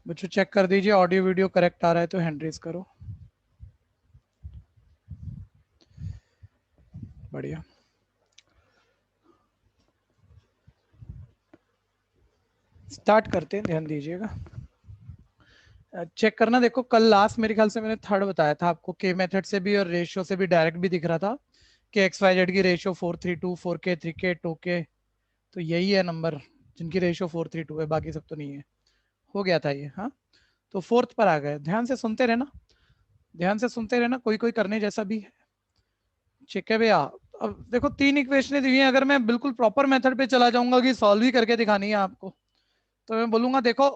बच्चों चेक कर दीजिए ऑडियो वीडियो करेक्ट आ रहा है तो हैंड रेज करो। बढ़िया। स्टार्ट करते हैं, ध्यान दीजिएगा। चेक करना, देखो कल लास्ट मेरे ख्याल से मैंने थर्ड बताया था आपको, के मेथड से भी और रेशियो से भी डायरेक्ट भी दिख रहा था कि एक्स वाई जेड की रेशियो 4:3:2, 4K 3K 2K, तो यही है नंबर जिनकी रेशियो 4:3:2 है, बाकी सब तो नहीं है। हो गया था ये। हाँ, तो फोर्थ पर आ गए। ध्यान से सुनते रहना, ध्यान से सुनते रहना, कोई कोई करने जैसा भी है। ठीक है भैया। अब देखो तीन इक्वेशनें दी हुई हैं, अगर मैं बिल्कुल प्रॉपर मेथड पे चला जाऊंगा कि सॉल्व ही करके दिखानी है आपको, तो मैं बोलूंगा देखो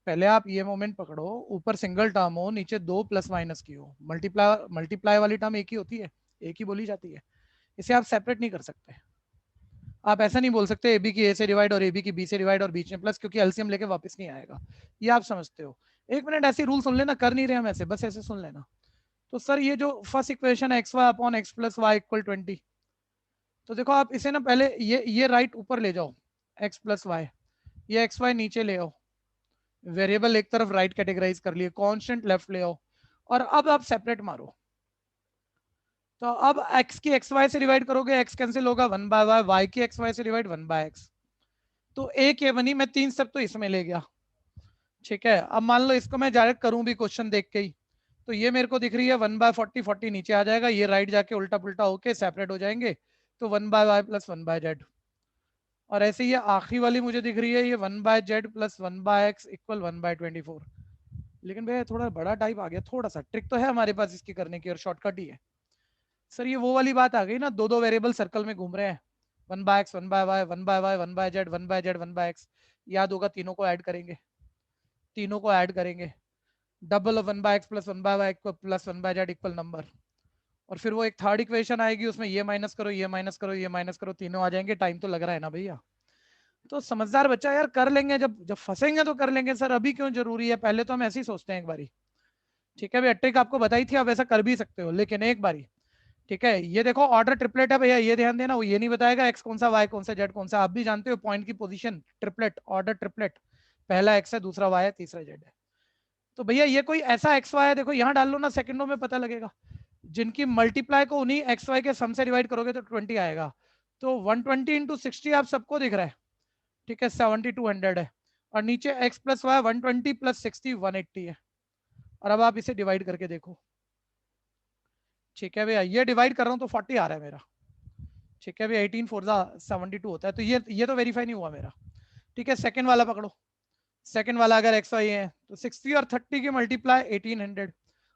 पहले आप ये मोमेंट पकड़ो, ऊपर सिंगल टर्म हो, नीचे दो प्लस माइनस की हो, मल्टीप्लाई मल्टीप्लाई वाली टर्म एक ही होती है, एक ही बोली जाती है, इसे आप सेपरेट नहीं कर सकते। आप ऐसा नहीं बोल सकते ए बी की ए से डिवाइड और ए बी की बी से डिवाइड और बीच में प्लस, क्योंकि एलसीएम लेके वापस नहीं आएगा। ये आप समझते हो। एक मिनट ऐसे रूल सुन लेना, कर नहीं रहे हम ऐसे, बस ऐसे सुन लेना। तो सर ये जो फर्स्ट इक्वेशन है X Y upon X plus Y equal 20, तो देखो आप इसे ना पहले ये राइट ऊपर ले जाओ, एक्स प्लस वाई, ये एक्स वाई नीचे ले आओ, वेरिएबल एक तरफ राइट कैटेगराइज कर लिए, कांस्टेंट लेफ्ट ले आओ, और अब आप सेपरेट मारो। तो अब x की एक्स वाई से डिवाइड करोगे, x कैंसिल होगा, 1/y, y की एक्स वाई से डिवाइड 1/x। तो एक ये बनी, मैं 3 स्टेप तो इसमें ले गया। ठीक है, अब मान लो इसको मैं डायरेक्ट करूं भी क्वेश्चन देख के ही, तो ये मेरे को दिख रही है 1/40, 40 नीचे आ जाएगा, ये राइट जाके उल्टा पुल्टा होके सेपरेट हो जाएंगे, तो 1/y प्लस 1/z। और ऐसे ये आखिरी वाली मुझे दिख रही है, ये 1/z प्लस 1/x इक्वल 1/24। लेकिन भैया थोड़ा बड़ा टाइप आ गया, थोड़ा सा ट्रिक तो है हमारे पास इसकी करने की और शॉर्टकट ही है। सर ये वो वाली बात आ गई ना, दो दो वेरिएबल सर्कल में घूम रहे हैं, 1/x 1/y 1/y 1/z 1/z 1/x, याद होगा तीनों को ऐड करेंगे, तीनों को ऐड करेंगे, double of 1/x plus 1/y plus 1/z equal number. और फिर वो एक थर्ड इक्वेशन आएगी, उसमें ये माइनस करो, ये माइनस करो, ये माइनस करो, तीनों आ जाएंगे। टाइम तो लग रहा है ना भैया। तो समझदार बच्चा यार कर लेंगे, जब जब फंसेंगे तो कर लेंगे। सर अभी क्यों जरूरी है, पहले तो हम ऐसे ही सोचते हैं एक बारी। ठीक है भैया, ट्रिक आपको बताई थी, आप ऐसा कर भी सकते हो, लेकिन एक बारी। ठीक है, ये देखो ऑर्डर ट्रिपलेट है भैया, ये ध्यान देना, वो ये नहीं बताएगा एक्स कौन सा वाई कौन सा जेड कौन सा, आप भी जानते हो पॉइंट की पोजीशन ट्रिपलेट, ऑर्डर ट्रिपलेट, पहला एक्स है, दूसरा वाई है, तीसरा जेड है। तो भैया ये कोई ऐसा एक्स वाई है, देखो यहाँ डाल लो ना, सेकंडों में पता लगेगा। जिनकी मल्टीप्लाई को उन्हीं एक्स वाई के सम से डिवाइड करोगे तो 20 आएगा। तो 120 इंटू 60 आप सबको दिख रहा है। ठीक है, 7200 है। और नीचे एक्स प्लस वाई 120 प्लस 60 180 है। और अब आप इसे डिवाइड करके देखो। ठीक है भैया, ये डिवाइड कर रहा हूँ तो 40 आ रहा है मेरा। ठीक है भैया, 18 4 72 होता है, तो ये तो वेरीफाई नहीं हुआ मेरा। ठीक है, सेकंड वाला पकड़ो। सेकंड वाला अगर एक्स वाई है तो 60 और 30 की मल्टीप्लाई 1800,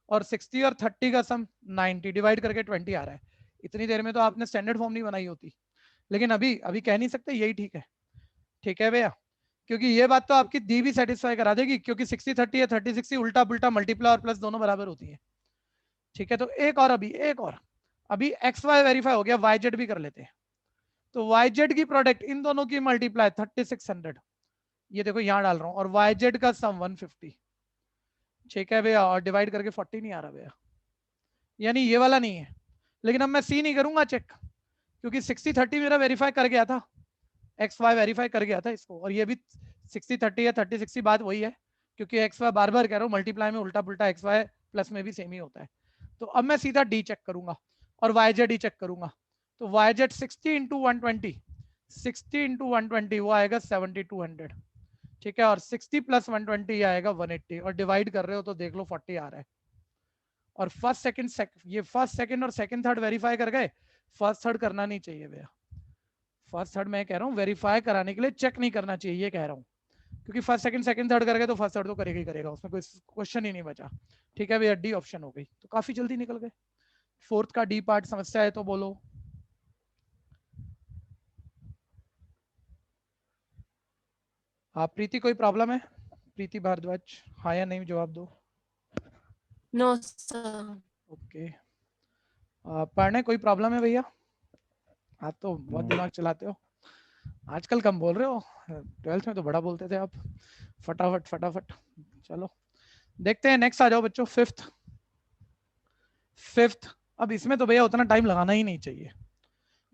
और 60 और 30 का सम 90, डिवाइड करके 20 आ रहा है। इतनी देर में तो आपने स्टैंडर्ड फॉर्म नहीं बनाई होती, लेकिन अभी अभी कह नहीं सकते यही ठीक है। ठीक है भैया, क्योंकि ये बात तो आपकी दी भी सेटिस्फाई करा देगी, क्योंकि 60 30 है, 30 60 उल्टा पुल्टा मल्टीप्लाई और प्लस दोनों बराबर होती है। ठीक है, तो एक और, अभी एक और, अभी एक्स वाई वेरीफाई हो गया, वाई जेड भी कर लेते हैं। तो वाई जेड की प्रोडक्ट इन दोनों की मल्टीप्लाई 3600, ये देखो यहां डाल रहा हूं, और वाई जेड का सम 150। ठीक है भैया, और डिवाइड करके 40 नहीं आ रहा भैया, यानी ये वाला नहीं है। लेकिन अब मैं सी नहीं करूंगा चेक, क्योंकि 60 30 मेरा वेरीफाई कर गया था, एक्स वाई वेरीफाई कर गया था इसको, और ये भी 60 30 या 30 60 बात वही है, क्योंकि एक्स वाई बार बार कह रहा हूँ, मल्टीप्लाई में उल्टा पुल्टा एक्स वाई प्लस में भी सेम ही होता है। तो अब मैं सीधा डी चेक करूंगा और वाई जेड ही चेक करूंगा। तो वाई जेड 60 × 120, 60 × 120 वो आएगा 7200। ठीक है, और 60 प्लस 120 आएगा 180, और डिवाइड कर रहे हो तो देख लो 40 आ रहा है। और फर्स्ट सेकंड ये फर्स्ट सेकंड और सेकंड थर्ड वेरीफाई कर गए, फर्स्ट थर्ड करना नहीं चाहिए भैया। फर्स्ट थर्ड मैं कह रहा हूँ वेरीफाई कराने के लिए चेक नहीं करना चाहिए, ये कह रहा हूँ। क्योंकि फर्स्ट सेकंड सेकंड थर्ड कर गए तो फर्स्ट थर्ड तो करेगा ही करेगा, उसमें कोई क्वेश्चन ही नहीं बचा। ठीक है भैया, डी ऑप्शन हो गई, तो काफी जल्दी निकल गए। फोर्थ का डी पार्ट समस्या है तो बोलो। हाँ प्रीति, कोई प्रॉब्लम है? प्रीति भारद्वाज, हाँ या नहीं जवाब दो। No sir. ओके, पढ़ने कोई प्रॉब्लम है भैया? आप तो बहुत दिमाग चलाते हो, आजकल कम बोल रहे हो, 12th में तो बड़ा बोलते थे आप। फटाफट फटाफट, चलो देखते हैं। नेक्स्ट आ जाओ बच्चों, फिफ्थ। फिफ्थ, अब इसमें तो भैया उतना टाइम लगाना ही नहीं चाहिए।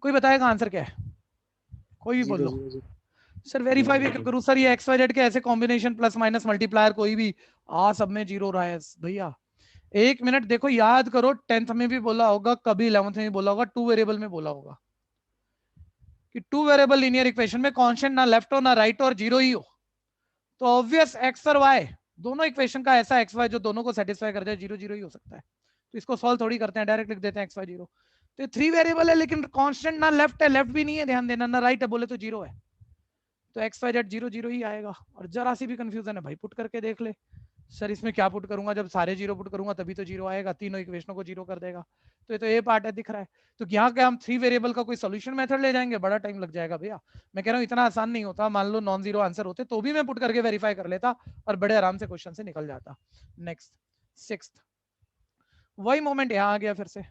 कोई बताएगा आंसर क्या है? कोई भी बोल 0 लो। 0 0 सर वेरीफाई भी करूँ सर, ये एक्स वाई जेड के ऐसे कॉम्बिनेशन प्लस माइनस मल्टीप्लायर कोई भी सब में जीरो रहा है भैया। एक मिनट देखो, याद करो 10th में भी बोला होगा, कभी 11th में भी बोला होगा, टू वेरिएबल में बोला होगा कि टू वेरिएबल लीनियर इक्वेशन में कांस्टेंट ना लेफ्ट हो ना राइट और जीरो ही हो, तो ऑब्वियस एक्स और वाई दोनों इक्वेशन का ऐसा एक्स वाई जो दोनों को सेटिस्फाई कर जाए, जीरो जीरो ही हो सकता है। तो इसको सॉल्व थोड़ी करते हैं, डायरेक्ट लिख देते हैं एक्स वाई जीरो। तो थ्री वेरिएबल है लेकिन कांस्टेंट ना लेफ्ट है, लेफ्ट भी नहीं है, ध्यान देना, ना राइट है, बोले तो जीरो है, तो X Y Z zero zero ही आएगा। और जरा सी भी कंफ्यूजन है भाई पुट करके देख ले, सर इसमें क्या पुट करूंगा, जब सारे जीरो पुट करूंगा तभी तो जीरो आएगा, तीनों इक्वेशनों को जीरो कर देगा। तो ये तो ए पार्ट है दिख रहा है। तो यहाँ क्या हम थ्री वेरिएबल का कोई सोल्यूशन मेथड ले जाएंगे, बड़ा टाइम लग जाएगा भैया। मैं कह रहा हूँ इतना आसान नहीं होता, मान लो नॉन जीरो आंसर होते तो भी मैं पुट करके वेरीफाई कर लेता और बड़े आराम से क्वेश्चन से निकल जाता। नेक्स्ट 6th, वही मोमेंट यहाँ आ गया फिर से।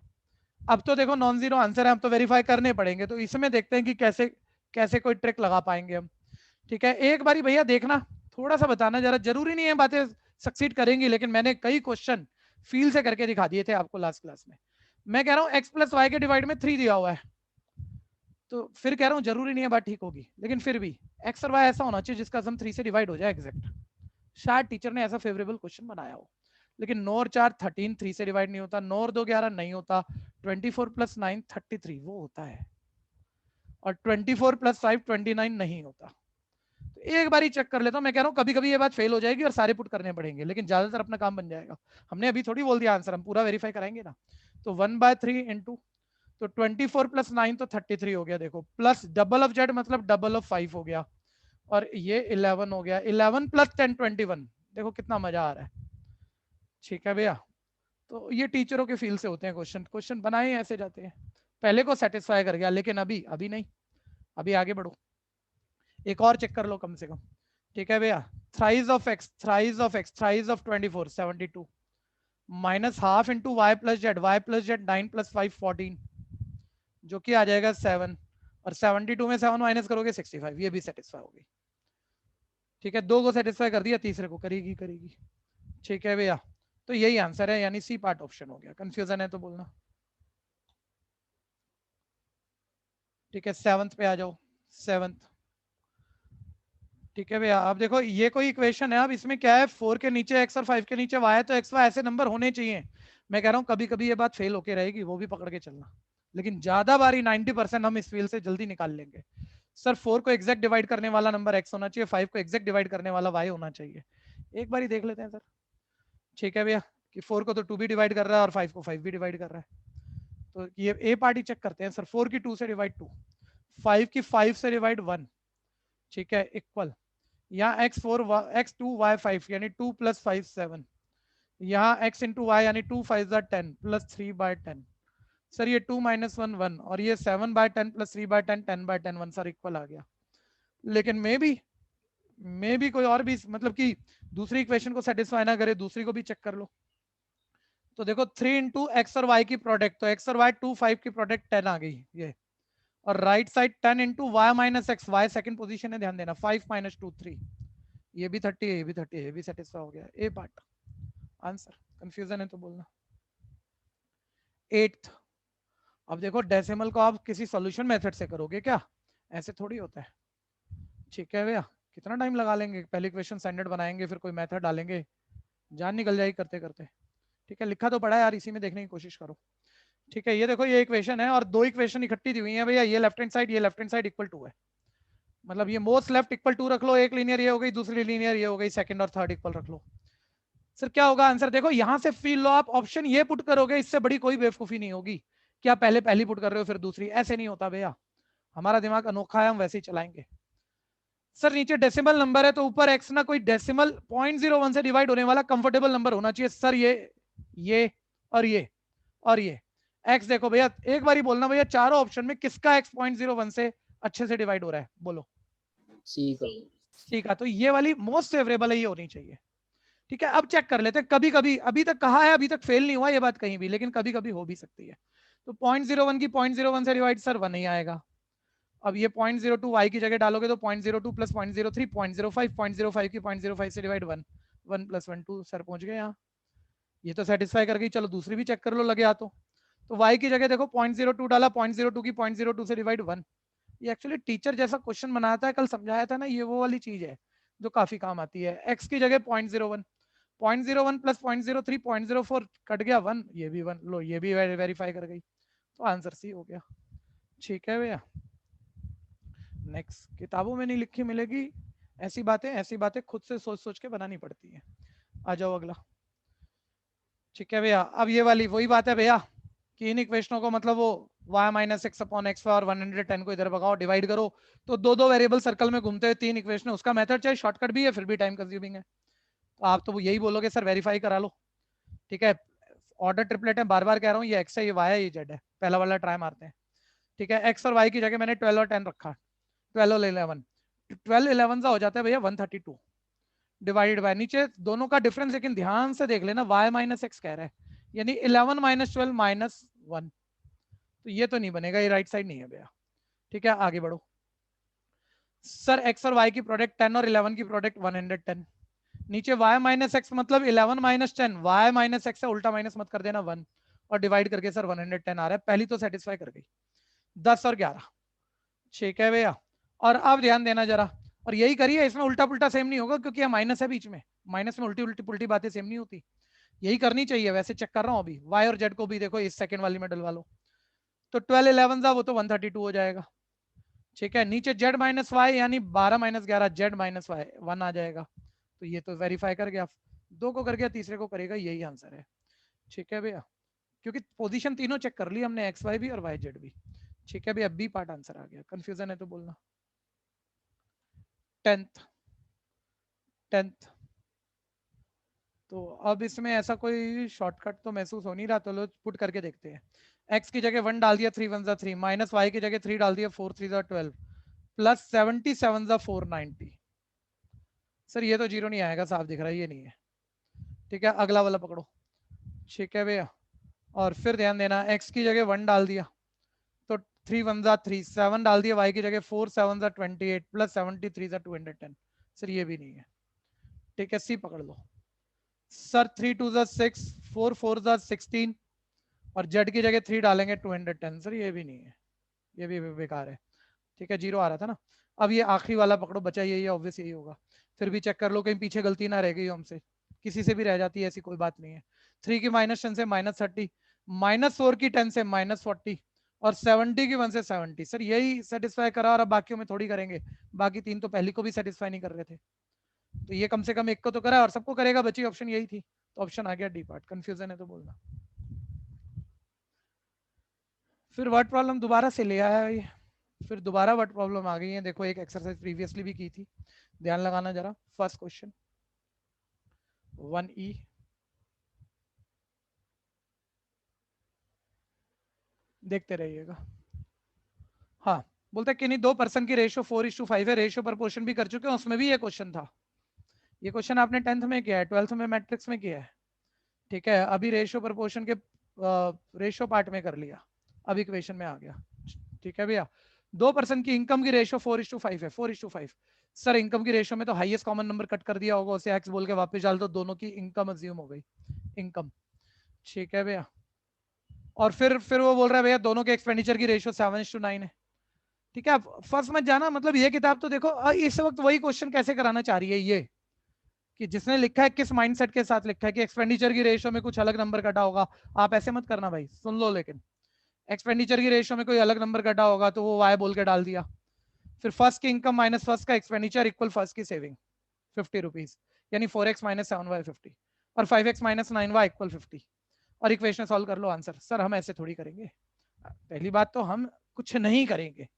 अब तो देखो नॉन जीरो आंसर है, हम तो वेरीफाई करने पड़ेंगे, तो इसमें देखते हैं कि कैसे कैसे कोई ट्रिक लगा पाएंगे हम। ठीक है, एक बारी भैया देखना, थोड़ा सा बताना जरा, जरूरी नहीं है बातें सक्सीड करेंगी, लेकिन मैंने कई क्वेश्चन फील से करके दिखा दिए थे आपको लास्ट क्लास में। मैं कह रहा हूँ एक्स प्लस वाई के डिवाइड में 3 दिया हुआ है, तो फिर कह रहा हूँ जरूरी नहीं है बात ठीक होगी, लेकिन फिर भी एक्स और वाई ऐसा होना चाहिए जिसका सम 3 से डिवाइड हो जाए एग्जैक्ट। शायद टीचर ने ऐसा फेवरेबल क्वेश्चन बनाया हो, लेकिन नौ और 4 13, 3 से डिवाइड नहीं होता, 9 और 2 11 नहीं होता, 24 प्लस 9 33 वो होता है, और 24 प्लस 5 29 नहीं होता। तो एक बार ही चेक कर लेता हूँ, मैं कह रहा हूँ कभी कभी ये बात फेल हो जाएगी और सारे पुट करने पड़ेंगे, लेकिन ज्यादातर अपना काम बन जाएगा। हमने अभी थोड़ी बोल दिया आंसर, हम पूरा वेरीफाई कराएंगे ना। तो 1/3 इंटू, तो 24 प्लस 9 तो 33 हो गया, देखो प्लस डबल ऑफ जेड मतलब डबल ऑफ 5 हो गया, और ये 11 हो गया, 11 प्लस 10 21, देखो कितना मजा आ रहा है। ठीक है भैया, तो ये टीचरों के फील से होते हैं क्वेश्चन, क्वेश्चन बनाए ऐसे जाते हैं। पहले को सेटिस्फाई कर गया, लेकिन अभी अभी नहीं, अभी आगे बढ़ो, एक और चेक कर लो कम से कम। ठीक है भैया, thrice of X, thrice of X, thrice of 24 72, minus half into Y plus Z, Y plus Z 9 plus 5 14, जो कि आ जाएगा 7, और 72 में 7 माइनस करोगे 65, ये भी सेटिस्फाई होगी। ठीक है, दो को सेटिस्फाई कर दिया, तीसरे को करेगी करेगी। ठीक है भैया, तो यही आंसर है, यानी सी पार्ट ऑप्शन हो गया। कंफ्यूजन है तो बोलना। ठीक है, 7th पे आ जाओ, 7th। ठीक है भैया, अब देखो ये कोई इक्वेशन है, अब इसमें क्या है, 4 के नीचे x और 5 के नीचे y है, तो x y ऐसे नंबर होने चाहिए। मैं कह रहा हूँ कभी कभी ये बात फेल होके रहेगी, वो भी पकड़ के चलना, लेकिन ज्यादा बारी 90% हम इस फील्ड से जल्दी निकाल लेंगे। सर 4 को एग्जैक्ट डिवाइड करने वाला नंबर x होना चाहिए, 5 को एग्जैक्ट डिवाइड करने वाला y होना चाहिए। एक बार देख लेते हैं सर। ठीक है भैया, कि 4 को तो 2 भी डिवाइड कर रहा है और 5 को 5 भी डिवाइड कर रहा है, तो ये ए पार्टी चेक करते हैं सर। 4 की 2 से डिवाइड 2, 5 की 5 से डिवाइड 1, ठीक है, इक्वल, यहाँ x4 x2 y5 यानी 2 प्लस 5 7, यहाँ x इंटू वाई यानी 2 5 10 प्लस 3/10। सर ये 2 माइनस 1 1, और ये 7/10 प्लस 3/10 10/10 1, सर इक्वल आ गया। लेकिन मे भी कोई और भी, मतलब कि दूसरी इक्वेशन को सेटिस्फाई ना करे, दूसरी को भी चेक कर लो। तो देखो 3 इंटू एक्स और वाई की प्रोडक्ट, तो एक्स और वाई 2 5 की प्रोडक्ट 10 आ गई ये, और right side 10 into Y minus X, Y second position है, ध्यान देना, 5 माइनस 2 3, ये भी 30 है, ये भी 30 है, ये भी सेटिस्फाई हो गया। ए पार्ट आंसर, कंफ्यूजन है तो बोलना। 8th, अब देखो डेसिमल को आप किसी सॉल्यूशन मेथड से करोगे क्या, ऐसे थोड़ी होता है। ठीक है भैया, कितना टाइम लगा लेंगे, पहले इक्वेशन स्टैंडर्ड बनाएंगे, फिर कोई मेथड डालेंगे, जान निकल जाएगी करते करते। ठीक है, लिखा तो पड़ा है यार, इसी में देखने की कोशिश करो। ठीक है, ये देखो ये इक्वेशन है, और दो इक्वेशन इकट्ठी दी हुई है भैया, ये लेफ्ट हैंड साइड, ये left hand side equal to है, मतलब ये मोस्ट लेफ्ट इक्वल टू रख लो, एक लीनियर ये हो गई, दूसरी लीनियर ये हो गई, सेकंड और थर्ड इक्वल रख लो। सर क्या होगा आंसर, देखो यहां से फील लो आप, ऑप्शन ये पुट करोगे, इससे बड़ी कोई बेवकूफी नहीं होगी कि आप पहले पहली पुट कर रहे हो फिर दूसरी, ऐसे नहीं होता भैया, हमारा दिमाग अनोखा है, हम वैसे ही चलाएंगे। सर नीचे डेसिमल नंबर है, तो ऊपर एक्स ना कोई डेसिमल 0.01 से डिवाइड होने वाला कंफर्टेबल नंबर होना चाहिए सर, ये और ये और ये एक्स, देखो भैया एक बार ही बोलना भैया, चारों ऑप्शन में किसका एक्स 0.01 से अच्छे से डिवाइड हो रहा है, बोलो। सी का। ठीक है, तो ये वाली मोस्ट फेवरेबल है, ये होनी चाहिए। ठीक है, अब चेक कर लेते हैं, कभी कभी, अभी तक कहा है, अभी तक फेल नहीं हुआ ये बात कहीं भी, लेकिन कभी कभी हो भी सकती है। तो 0.01 की 0.01 से डिवाइड सर 1 नहीं आएगा। अब ये 0.02 y की जगह डालोगे तो 0.02 प्लस 0.03 0.05, 0.05 की 0.05 से डिवाइड 1, 1 प्लस 1 2, सर पहुंच गए यहाँ, ये तो सेटिस्फाई कर गई। चलो दूसरी भी चेक कर लो लगे आ तो y की जगह देखो 0.02 डाला, 0.02 की 0.02 से डिवाइड 1, ये एक्चुअली टीचर जैसा क्वेश्चन बनाता है, कल समझाया था ना, ये वो वाली चीज है जो काफी काम आती है। x की जगह 0.01, 0.01 प्लस 0.03, 0.04 कट गया 1, ये भी 1, लो ये भी वेरीफाई कर गई, तो आंसर सी हो गया। ठीक है भैया, नेक्स्ट। किताबों में नहीं लिखी मिलेगी ऐसी बातें खुद से सोच सोच के बनानी पड़ती है। आ जाओ अगला। ठीक है भैया, अब ये वाली वही बात है भैया कि इन इक्वेशनों को मतलब वो y minus x upon x और 110 को इधर भगाओ, डिवाइड करो, तो दो दो वेरिएबल सर्कल में घूमते हुए 3 इक्वेशन, उसका मेथड चाहे शॉर्टकट भी है फिर भी टाइम कंज्यूमिंग है। तो आप तो यही बोलोगे सर वेरीफाई करा लो। ठीक है, ऑर्डर ट्रिपलेट है, बार बार कह रहा हूँ, ये एक्स है, ये वाई है, ये जेड है, पहला वाला ट्राई मारते हैं। ठीक है, एक्स और वाई की जगह मैंने 12 और 10 रखा, 12 और 11, 12 11 हो जाता है भैया 132, डिवाइडेड बाय नीचे दोनों का डिफरेंस, लेकिन ध्यान से देख लेना y माइनस एक्स कह रहा है, यानी 11 माइनस 12 माइनस 1, तो ये तो नहीं बनेगा, ये राइट साइड नहीं है भैया। ठीक है, आगे बढ़ो। सर एक्स और वाई की प्रोडक्ट 10 और 11 की प्रोडक्ट 110, नीचे y माइनस एक्स मतलब 11 माइनस 10, y माइनस एक्स है, उल्टा माइनस मत कर देना 1, और डिवाइड करके सर 110 आ रहा है, पहली तो सेटिस्फाई कर गई, 10 और 11। ठीक है भैया, और अब ध्यान देना जरा, और यही करिए, इसमें उल्टा पुल्टा सेम नहीं होगा क्योंकि यह माइनस है बीच में, माइनस में उल्टी उल्टी पुल्टी बातें सेम नहीं होती, यही करनी चाहिए। वैसे चेक कर रहा हूँ अभी, y और z को भी देखो इस सेकंड वाली में डलवा लो, तो 12 11 वो तो 132 हो जाएगा। ठीक है, नीचे z माइनस वाई यानी 12 माइनस 11 z माइनस वाई 1 आ जाएगा, तो ये तो वेरीफाई कर गया, दो को कर गया, तीसरे को करेगा, यही आंसर है। ठीक है भैया, क्योंकि पोजीशन तीनों चेक कर ली हमने, एक्स वाई भी और वाई जेड भी। ठीक है भैया, बी पार्ट आंसर आ गया, कंफ्यूजन है तो बोलना। 10th तो अब इसमें ऐसा कोई शॉर्टकट तो महसूस हो नहीं रहा, तो लो पुट करके देखते हैं। x की जगह 1 डाल दिया, 3 1 3, माइनस वाई की जगह 3 डाल दिया, 4 3 12, प्लस 77 490। सर ये तो जीरो नहीं आएगा, साफ दिख रहा है ये नहीं है। ठीक है, अगला वाला पकड़ो। ठीक है भैया, और फिर ध्यान देना, x की जगह 1 डाल दिया तो 3 1 3, 7 डाल दिया, y की जगह 4 7 28 प्लस 73 210। सर ये भी नहीं है। ठीक है, सी पकड़ लो। सर 3 2 6, 4 4 16, और जेड की जगह 3 डालेंगे 210। सर ये भी नहीं है, ये भी बेकार है। ठीक है, जीरो आ रहा था ना। अब ये आखिरी वाला पकड़ो, बचा यही है, ऑब्वियस यही होगा, फिर भी चेक कर लो कहीं पीछे गलती ना रह गई हो हमसे, किसी से भी रह जाती है ऐसी कोई बात नहीं है। 3 की माइनस 10 से माइनस 30, माइनस 4 की 10 से माइनस 40, और 70 की 1 से 70। सर यही सेटिस्फाई करा, और अब बाकियों में थोड़ी करेंगे, बाकी तीन तो पहली को भी सेटिस्फाई नहीं कर रहे थे, तो ये कम से कम एक को तो करा और सबको करेगा, बची ऑप्शन यही थी, तो ऑप्शन आ गया डी पार्ट। कंफ्यूजन है तो बोलना। फिर वर्ड प्रॉब्लम दोबारा से ले आया ये, फिर दोबारा वर्ड प्रॉब्लम आ गई है। देखो एक एक्सरसाइज प्रीवियसली भी की थी, ध्यान लगाना जरा। फर्स्ट क्वेश्चन 1E, देखते रहिएगा। हाँ, बोलते कि नहीं, दो पर्सन की रेशियो 4:5 है, रेशियो प्रपोर्शन भी कर चुके हैं, उसमें भी ये क्वेश्चन था। ये क्वेश्चन आपने 10th में किया है, 12th में मैट्रिक्स में किया है। ठीक है, अभी रेशियो प्रपोर्शन के रेशियो पार्ट में कर लिया, अब इक्वेशन में आ गया। ठीक है भैया, दो पर्सन की इनकम की रेशियो 4:5 है, 4:5। सर इनकम की रेशियो में तो हाईएस्ट कॉमन नंबर कट कर दिया होगा, उसे एक्स बोल के वापस डाल दो, दोनों की इनकम अज्यूम हो गई, इनकम। ठीक है भैया, और फिर वो बोल रहा है भैया दोनों के एक्सपेंडिचर की रेशियो 7:9 है। ठीक है, फर्स्ट मत जाना, मतलब ये किताब तो देखो इस वक्त वही क्वेश्चन कैसे कराना चाह रही है ये, कि जिसने लिखा है किस माइंडसेट के साथ लिखा है कि एक्सपेंडिचर की रेशियो में कुछ अलग नंबर कटा होगा। आप ऐसे मत करना भाई, सुन लो, लेकिन एक्सपेंडिचर की रेशियो में कोई अलग नंबर कटा होगा तो वो वाई बोल के डाल दिया। फिर फर्स्ट की इनकम माइनस फर्स्ट का एक्सपेंडिचर इक्वल फर्स्ट की सेविंग 50 रुपीज, यानी 4x माइनस 7y 50, और 5x माइनस 9y इक्वल 50, और इक्वेशन सॉल्व कर लो आंसर। सर हम ऐसे थोड़ी करेंगे, पहली बात तो हम कुछ नहीं करेंगे,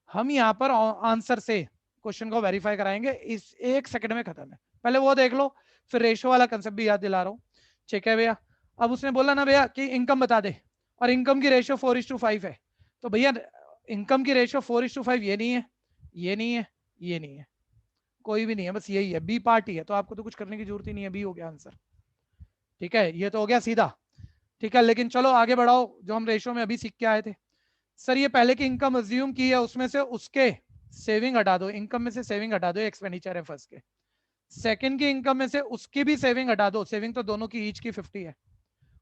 हम यहाँ पर आंसर से क्वेश्चन को वेरीफाई कराएंगे, इस 1 सेकंड में खत्म है। पहले वो देख लो, फिर रेशो वाला कंसेप्ट भी याद दिला रहा हूँ। ठीक है भैया, अब उसने बोला ना भैया कि इनकम बता दे, और इनकम की रेशियो 4:5 है, तो भैया इनकम की रेशियो 4:5 ये नहीं है, ये नहीं है, ये नहीं है, कोई भी नहीं है, बस यही है, बी पार्ट ही है, तो आपको तो कुछ करने की जरूरत ही नहीं है, बी हो गया आंसर। ठीक है, ये तो हो गया सीधा। ठीक है, लेकिन चलो आगे बढ़ाओ, जो हम रेशियो में अभी सीख के आए थे। सर ये पहले की इनकम अज्यूम की है, उसमें से उसके सेविंग हटा दो, इनकम में से सेविंग हटा दो, एक्सपेंडिचर है फर्स्ट के। सेकंड की इनकम में से उसकी भी सेविंग हटा दो, सेविंग तो दोनों की ईच की 50 है,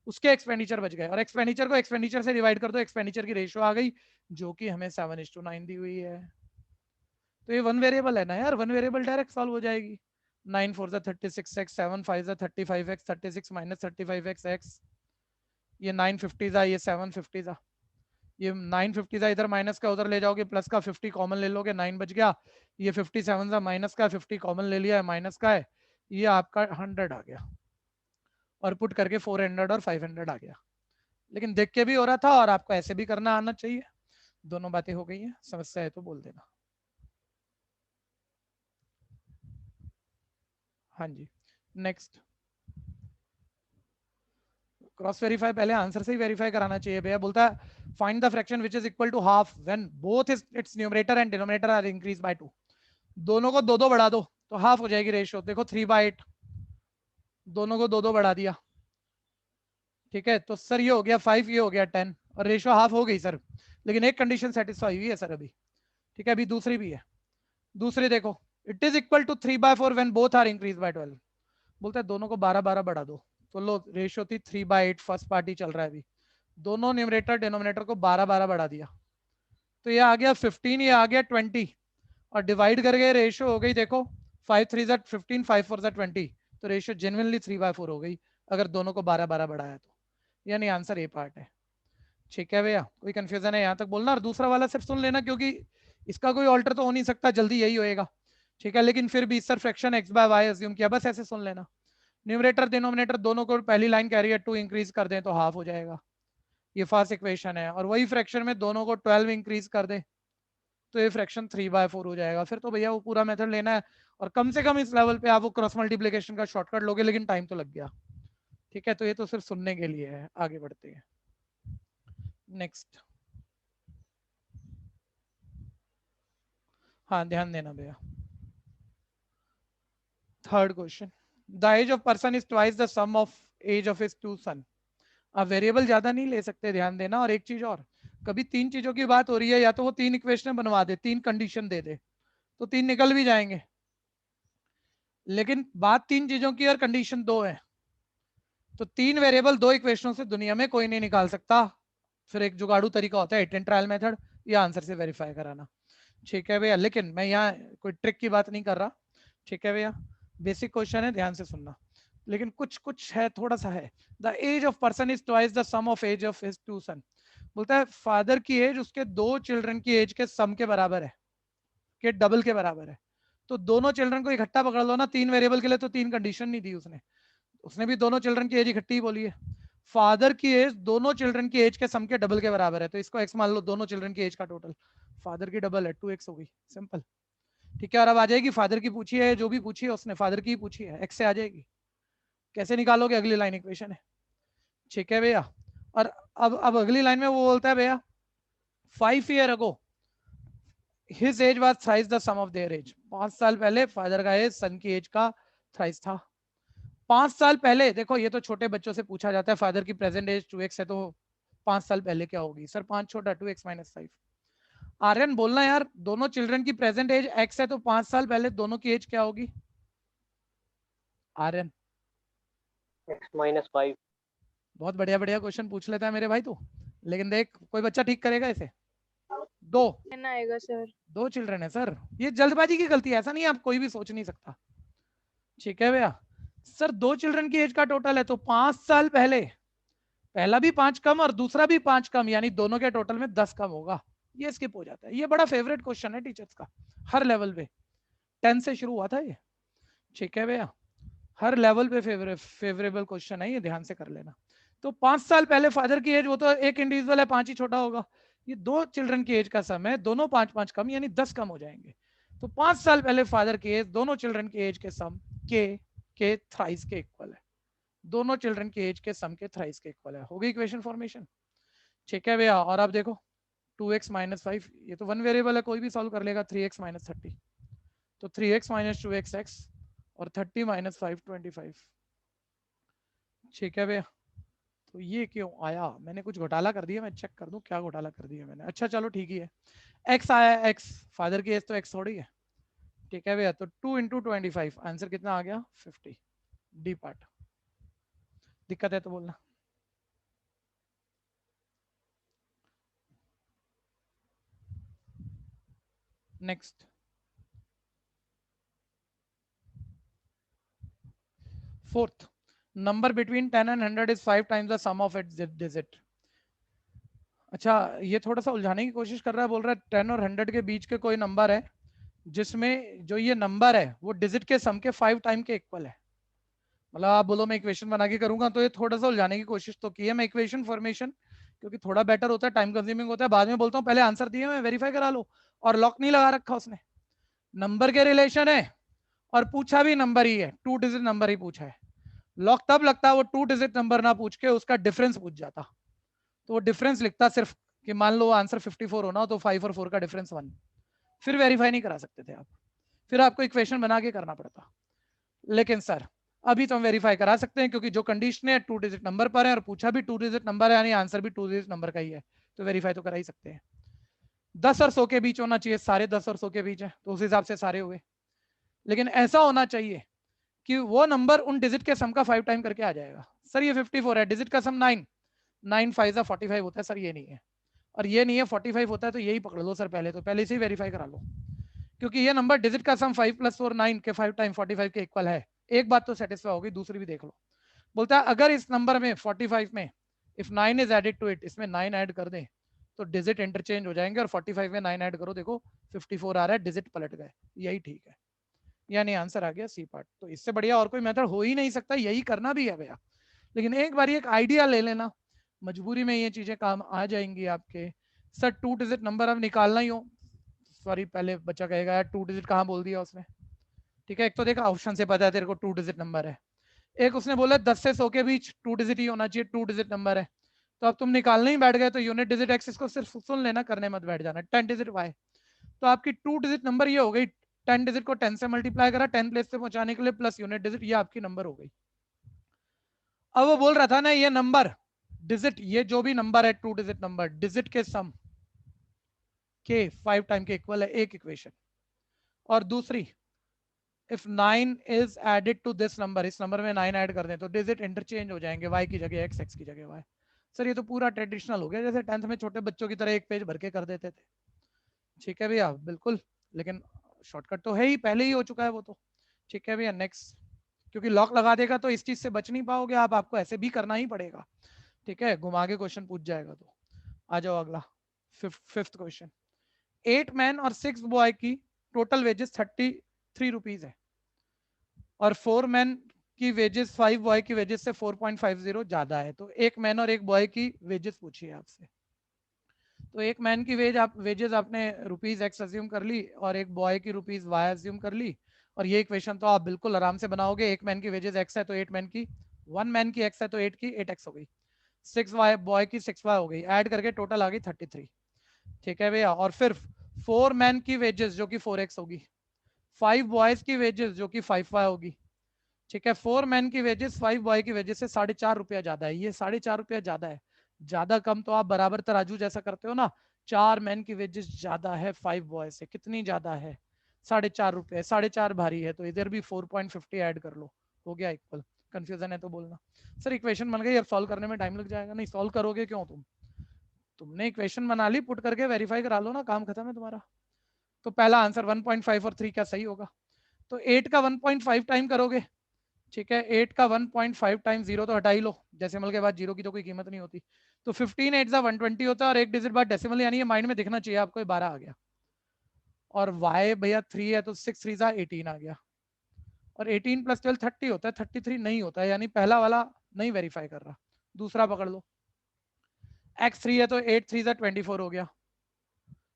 उसके एक्सपेंडिचर बच गए, और एक्सपेंडिचर को एक्सपेंडिचर से डिवाइड कर दो, एक्सपेंडिचर की रेशियो आ गई जो कि हमें 7:9 दी हुई है। तो ये वन वेरिएबल है ना यार, वन वेरिएबल डायरेक्ट सॉल्व हो जाएगी। 9 4 36x, 7 5 35x, 36 - 35x x, ये 950 था, ये 750 था, ये 950 था, इधर माइनस का उधर ले जाओगे, प्लस का 50 कॉमन ले लोगे, 9 बच गया। ये 57 था, माइनस का 50 कॉमन ले लिया है, माइनस का है, ये आपका 100 आ गया, और पुट करके 400 और 500 आ गया। लेकिन देख के भी हो रहा था और आपको ऐसे भी करना आना चाहिए। दोनों बातें हो गई हैं, समस्या है तो बोल देना। हाँ जी, नेक्स्ट। क्रॉस वेरीफाई पहले आंसर से ही वेरीफाई कराना चाहिए भैया। बोलता है find the fraction which is equal to half when both its numerator and denominator are increase by 2। दोनों को दो दो बढ़ा दो तो हाफ हो जाएगी रेशियो। देखो 3/8, दोनों को दो दो बढ़ा दिया, ठीक है, तो सर ये हो गया 5, ये हो गया 10, और रेशियो हाफ हो गई सर। लेकिन एक कंडीशन सेटिस्फाई हुई है सर अभी, ठीक है, अभी दूसरी भी है। दूसरी देखो, it is equal to 3/4 when both are increase by 12। बोलता है दोनों को 12 बढ़ा दो, तो लो रेशियो थी 3/8, फर्स्ट पार्टी चल रहा है अभी, दोनों न्यूमरेटर डिनोमिनेटर को 12 बढ़ा दिया, तो ये आ गया 15, ये आ गया 20, और डिवाइड करके रेशियो हो गई देखो 5 3 15, 5 4 20, तो रेशियो जेन्युइनली 3/4 हो गई अगर दोनों को 12 बढ़ाया तो। यानी आंसर ए पार्ट है। ठीक है भैया, कोई कंफ्यूजन है यहाँ तक बोलना, और दूसरा वाला सिर्फ सुन लेना क्योंकि इसका कोई ऑल्टर तो हो नहीं सकता, जल्दी यही होएगा, ठीक है, लेकिन फिर भी sir fraction x by y assume किया, बस ऐसे सुन लेना। न्यूमरेटर डिनोमिनेटर दोनों को पहली लाइन कैरियर 2 इंक्रीज कर दें तो हाफ हो जाएगा, ये फर्स्ट इक्वेशन है, और वही फ्रैक्शन में दोनों को 12 इंक्रीज कर दें तो ये फ्रैक्शन 3/4 हो जाएगा। फिर तो भैया वो पूरा मेथड लेना है, और कम से कम इस लेवल पे आप वो क्रॉस मल्टीप्लिकेशन का शॉर्टकट लोगे, लेकिन टाइम तो लग गया, ठीक है, तो ये तो सिर्फ सुनने के लिए है। आगे बढ़ते हैं, नेक्स्ट। हाँ ध्यान देना भैया, third question, the age of person is twice the sum of age of his 2 son. आप वेरिएबल ज्यादा नहीं ले सकते, ध्यान देना। और एक चीज और, कभी तीन चीजों की बात हो रही है, या तो वो तीन इक्वेशन बनवा दे, तीन कंडीशन दे दे, तो तीन निकल भी जाएंगे, लेकिन बात तीन चीजों की और कंडीशन दो है, तो तीन वेरिएबल दो इक्वेशनों से दुनिया में कोई नहीं निकाल सकता। फिर एक जुगाड़ू तरीका होता है हिट ट्रायल मेथड, या आंसर से वेरीफाई कराना, ठीक है भैया। लेकिन मैं यहाँ कोई ट्रिक की बात नहीं कर रहा, ठीक है भैया, बेसिक क्वेश्चन है, ध्यान से सुनना, लेकिन कुछ कुछ है, थोड़ा सा है। The age of person is twice the sum of age of his 2 son. बोलता है फादर की एज उसके दो चिल्ड्रन की एज के सम के बराबर है, के डबल के बराबर है। तो दोनों चिल्ड्रन को इकट्ठा पकड़ लो ना, तीन वेरिएबल के लिए, तो तीन कंडीशन नहीं दी उसने, उसने भी दोनों चिल्ड्रन की एज इकट्ठी ही बोली है। फादर की एज दोनों चिल्ड्रन की एज के सम के डबल के बराबर है, तो इसको एक्स मान लो, दोनों चिल्ड्रन की एज का टोटल, फादर की डबल है 2x हो गई, सिंपल, ठीक है। और अब आ जाएगी फादर की पूछी है, जो भी पूछी है उसने फादर की पूछी है, एक्स से आ जाएगी, कैसे निकालोगे, अगली लाइन इक्वेशन है, ठीक है भैया। और अब अगली लाइन में वो बोलता है भैया 5 year ago his age was thrice the sum of their age. 5 साल पहले फादर का एज सन की एज का थ्राइस था। 5 साल पहले, देखो ये तो छोटे बच्चों से पूछा जाता है, फादर की प्रेजेंट एज 2x है, तो 5 साल पहले क्या होगी सर, 5 छोटा 2x - 5। आर्यन बोलना यार, दोनों चिल्ड्रन की प्रेजेंट एज x है, तो 5 साल पहले दोनों की एज क्या होगी आर्यन? x - 5। बहुत बढ़िया बढ़िया क्वेश्चन पूछ लेता है मेरे भाई तू, लेकिन देख कोई बच्चा ठीक करेगा इसे? दो आएगा सर। दो चिल्ड्रन है सर, ये जल्दबाजी की गलती है, ऐसा नहीं है, आप कोई भी सोच नहीं सकता, ठीक है भैया। सर दो चिल्ड्रन की एज का टोटल है, तो 5 साल पहले पहला भी 5 कम और दूसरा भी 5 कम, यानी दोनों के टोटल में 10 कम होगा, ये स्किप हो जाता है। ये बड़ा फेवरेट क्वेश्चन है टीचर्स का, हर लेवल पे, 10 से शुरू हुआ था ये, ठीक है भैया, हर लेवल पे फेवरेबल क्वेश्चन है ये, ध्यान से कर लेना। तो 5 साल पहले फादर की एज, वो तो एक इंडिविजुअल है, 5 ही छोटा होगा, ये दो चिल्ड्रन की एज का सम है, दोनों 5 5 कम, यानी 10 कम हो जाएंगे। तो 5 साल पहले फादर की एज दोनों चिल्ड्रन की एज के सम के थ्राइस के इक्वल है, दोनों चिल्ड्रन की एज के सम के थ्राइस के इक्वल है, हो गई इक्वेशन फॉर्मेशन, ठीक है भैया। और अब देखो 2x - 5, ये तो वन वेरिएबल है, कोई भी सॉल्व कर लेगा, 3x - 30, तो 3x - 2x x, और 30 - 5 25, ठीक है भैया। तो ये क्यों आया, मैंने कुछ घोटाला कर दिया, मैं चेक कर दूं क्या घोटाला कर दिया मैंने। अच्छा चलो ठीक ही है, x आया, x फादर की एज तो x थोड़ी है, ठीक है भैया। तो 2 × 25, आंसर कितना आ गया 50, डी पार्ट। दिक्कत है तो बोलना। Next, fourth, number between 10 and 100 is 5 times the sum of its digit. अच्छा, ये थोड़ा सा उलझाने की कोशिश कर रहा है, बोल रहा है 10 और 100 के बीच के कोई नंबर है जिसमें जो ये नंबर है वो डिजिट के सम के 5 टाइम के इक्वल है। मतलब आप बोलो मैं इक्वेशन बना के करूंगा, तो ये थोड़ा सा उलझाने की कोशिश तो की है मैं इक्वेशन फॉर्मेशन, क्योंकि थोड़ा बेटर होता है, टाइम कंज्यूमिंग होता है। बाद में बोलता हूँ पहले आंसर दिए मैं वेरीफाई करा लो, और लॉक नहीं लगा रखा उसने, नंबर के रिलेशन है और पूछा भी नंबर ही है, 2 डिजिट नंबर ही पूछा है। लॉक तब लगता है वो 2 डिजिट नंबर ना पूछ के उसका डिफरेंस पूछ जाता, तो वो डिफरेंस लिखता सिर्फ कि मान लो आंसर 54 होना हो तो 5 और 4 का डिफरेंस 1, फिर वेरीफाई नहीं करा सकते थे आप, फिर आपको इक्वेशन बना के करना पड़ता। लेकिन सर अभी तो हम वेरीफाई करा सकते हैं, क्योंकि जो कंडीशन है 2 डिजिट नंबर पर है और पूछा भी 2 डिजिट नंबर है, यानी आंसर भी 2 डिजिट नंबर का ही है, तो वेरीफाई तो करा ही सकते हैं। 10 और 100 के बीच होना चाहिए, सारे 10 और 100 के बीच है तो उस हिसाब से सारे हुए। लेकिन ऐसा होना चाहिए कि वो नंबर उन डिजिट के सम का 5 टाइम करके आ जाएगा। सर ये 54 है, डिजिट का सम 9, 9 5 45 होता है, सर ये नहीं है, और ये नहीं है 45 होता है, तो यही पकड़ लो सर पहले, तो पहले से ही वेरीफाई करा लो, क्योंकि ये नंबर डिजिट का सम 5 + 4 9 के 5 टाइम 45 के इक्वल है। एक बात तो सेटिस्फाई होगी, दूसरी भी देख लो। बोलता है अगर इस नंबर में 45 में if 9 is added to it, इसमें 9 ऐड कर दें तो डिजिट इंटरचेंज हो जाएंगे, और 45 में 9 ऐड करो, देखो 54 आ रहा है, डिजिट पलट गए, यही ठीक है, यानी आंसर आ गया सी पार्ट। तो इससे बढ़िया और कोई मेथड हो ही नहीं सकता, यही करना भी है भैया। लेकिन एक बार एक आइडिया ले लेना, मजबूरी में ये चीजें काम आ जाएंगी आपके। सर 2 डिजिट नंबर अब निकालना ही हो, सॉरी पहले बच्चा कहेगा यार 2 डिजिट कहाँ बोल दिया उसने, ठीक है, एक तो देखा ऑप्शन से पता है तेरे को 2 डिजिट नंबर है, एक उसने बोला 10 से 100 के बीच 2 डिजिट ही होना चाहिए, 2 डिजिट नंबर है, तो अब तुम निकालने ही बैठ गए तो यूनिट डिजिट एक्स इसको सिर्फ सुन लेना, करने मत बैठ जाना। 10 डिजिट वाई, तो आपकी 2 डिजिट नंबर ये हो गई, 10 डिजिट को 10 से मल्टीप्लाई करा 10 प्लेस पे पहुंचाने के लिए प्लस यूनिट डिजिट, ये आपकी नंबर हो गई। अब वो बोल रहा था ना ये नंबर डिजिट, ये जो भी नंबर है 2 डिजिट नंबर डिजिट के सम के 5 टाइम के इक्वल है, एक इक्वेशन। और दूसरी, if 9 is added to this number, इस नंबर में 9 ऐड कर दें तो डिजिट इंटरचेंज हो जाएंगे, y की जगह x, x की जगह y। सर ये तो पूरा ट्रेडिशनल हो गया, जैसे 10th में छोटे बच्चों की तरह एक पेज भर के कर देते थे। ठीक है भैया, बिल्कुल, लेकिन शॉर्टकट तो है ही, पहले ही हो चुका है वो तो। ठीक है भैया, नेक्स्ट, क्योंकि लॉक लगा देगा तो इस चीज से बच नहीं पाओगे आप, आपको ऐसे भी करना ही पड़ेगा। ठीक है, घुमा के क्वेश्चन पूछ जाएगा। तो आ जाओ अगला, फिफ्थ क्वेश्चन। 8 मैन और 6 बॉय की टोटल वेजेस 33 रुपीज है, और 4 मैन की वेजेस 5 बॉय की वेजेस से 4.50 ज्यादा है, तो एक मैन और एक बॉय की वेजेस पूछिए आपसे। तो एक मैन की वेजेस आपने रुपीज एक्स अज्यूम कर ली, और एक बॉय की रुपीज वाई अज्यूम कर ली, और ये इक्वेशन तो आप बिल्कुल आराम से बनाओगे। एक मैन की वेजेस एक्स है तो 8 मैन की, 1 मैन की एक्स है तो 8 की 8x हो गई, 6 वाई बॉय की 6 वाई हो गई, ऐड करके टोटल आ गई 33। ठीक है भैया, और फिर 4 मैन की वेजेस जो कि 4x होगी, 5 बॉयज की वेजेस जो कि 5y होगी। ठीक है, 4 मैन की वेजेस 5 बॉय की वेजेस से 4.5 रुपया ज्यादा है, ये 4.5 रुपया ज्यादा है, ज्यादा कम तो आप बराबर तराजू जैसा करते हो ना, 4 मैन की वेजेस ज्यादा है 5 बॉय से, कितनी ज्यादा है, 4.5 रुपये, 4.5 भारी है, तो इधर भी 4.50 ऐड कर लो, हो गया इक्वल। कंफ्यूजन है तो बोलना। सर इक्वेशन बन गई, अब सॉल्व करने में टाइम लग जाएगा, नहीं सॉल्व करोगे क्यों, तुमने इक्वेशन बना ली, पुट करके वेरीफाई करा लो ना, काम खत्म है तुम्हारा। तो पहला आंसर 1.5 और 3 क्या सही होगा, तो 8 का 1.5 टाइम करोगे, ठीक है, 8 का 1.5 टाइम 0 तो हटा ही लो, डेसिमल के बाद 0 की तो कोई कीमत नहीं होती, तो 15 8 120 होता है, और एक डिजिट बाद डेसिमल, यानी ये माइंड में दिखना चाहिए आपको, 12 आ गया। और y भैया 3 है तो 6 3 18 आ गया, और 18 + 12 30 होता है, 33 नहीं होता है, यानी पहला वाला नहीं वेरीफाई कर रहा, दूसरा पकड़ लो। x 3 है तो 8 3 24 हो गया।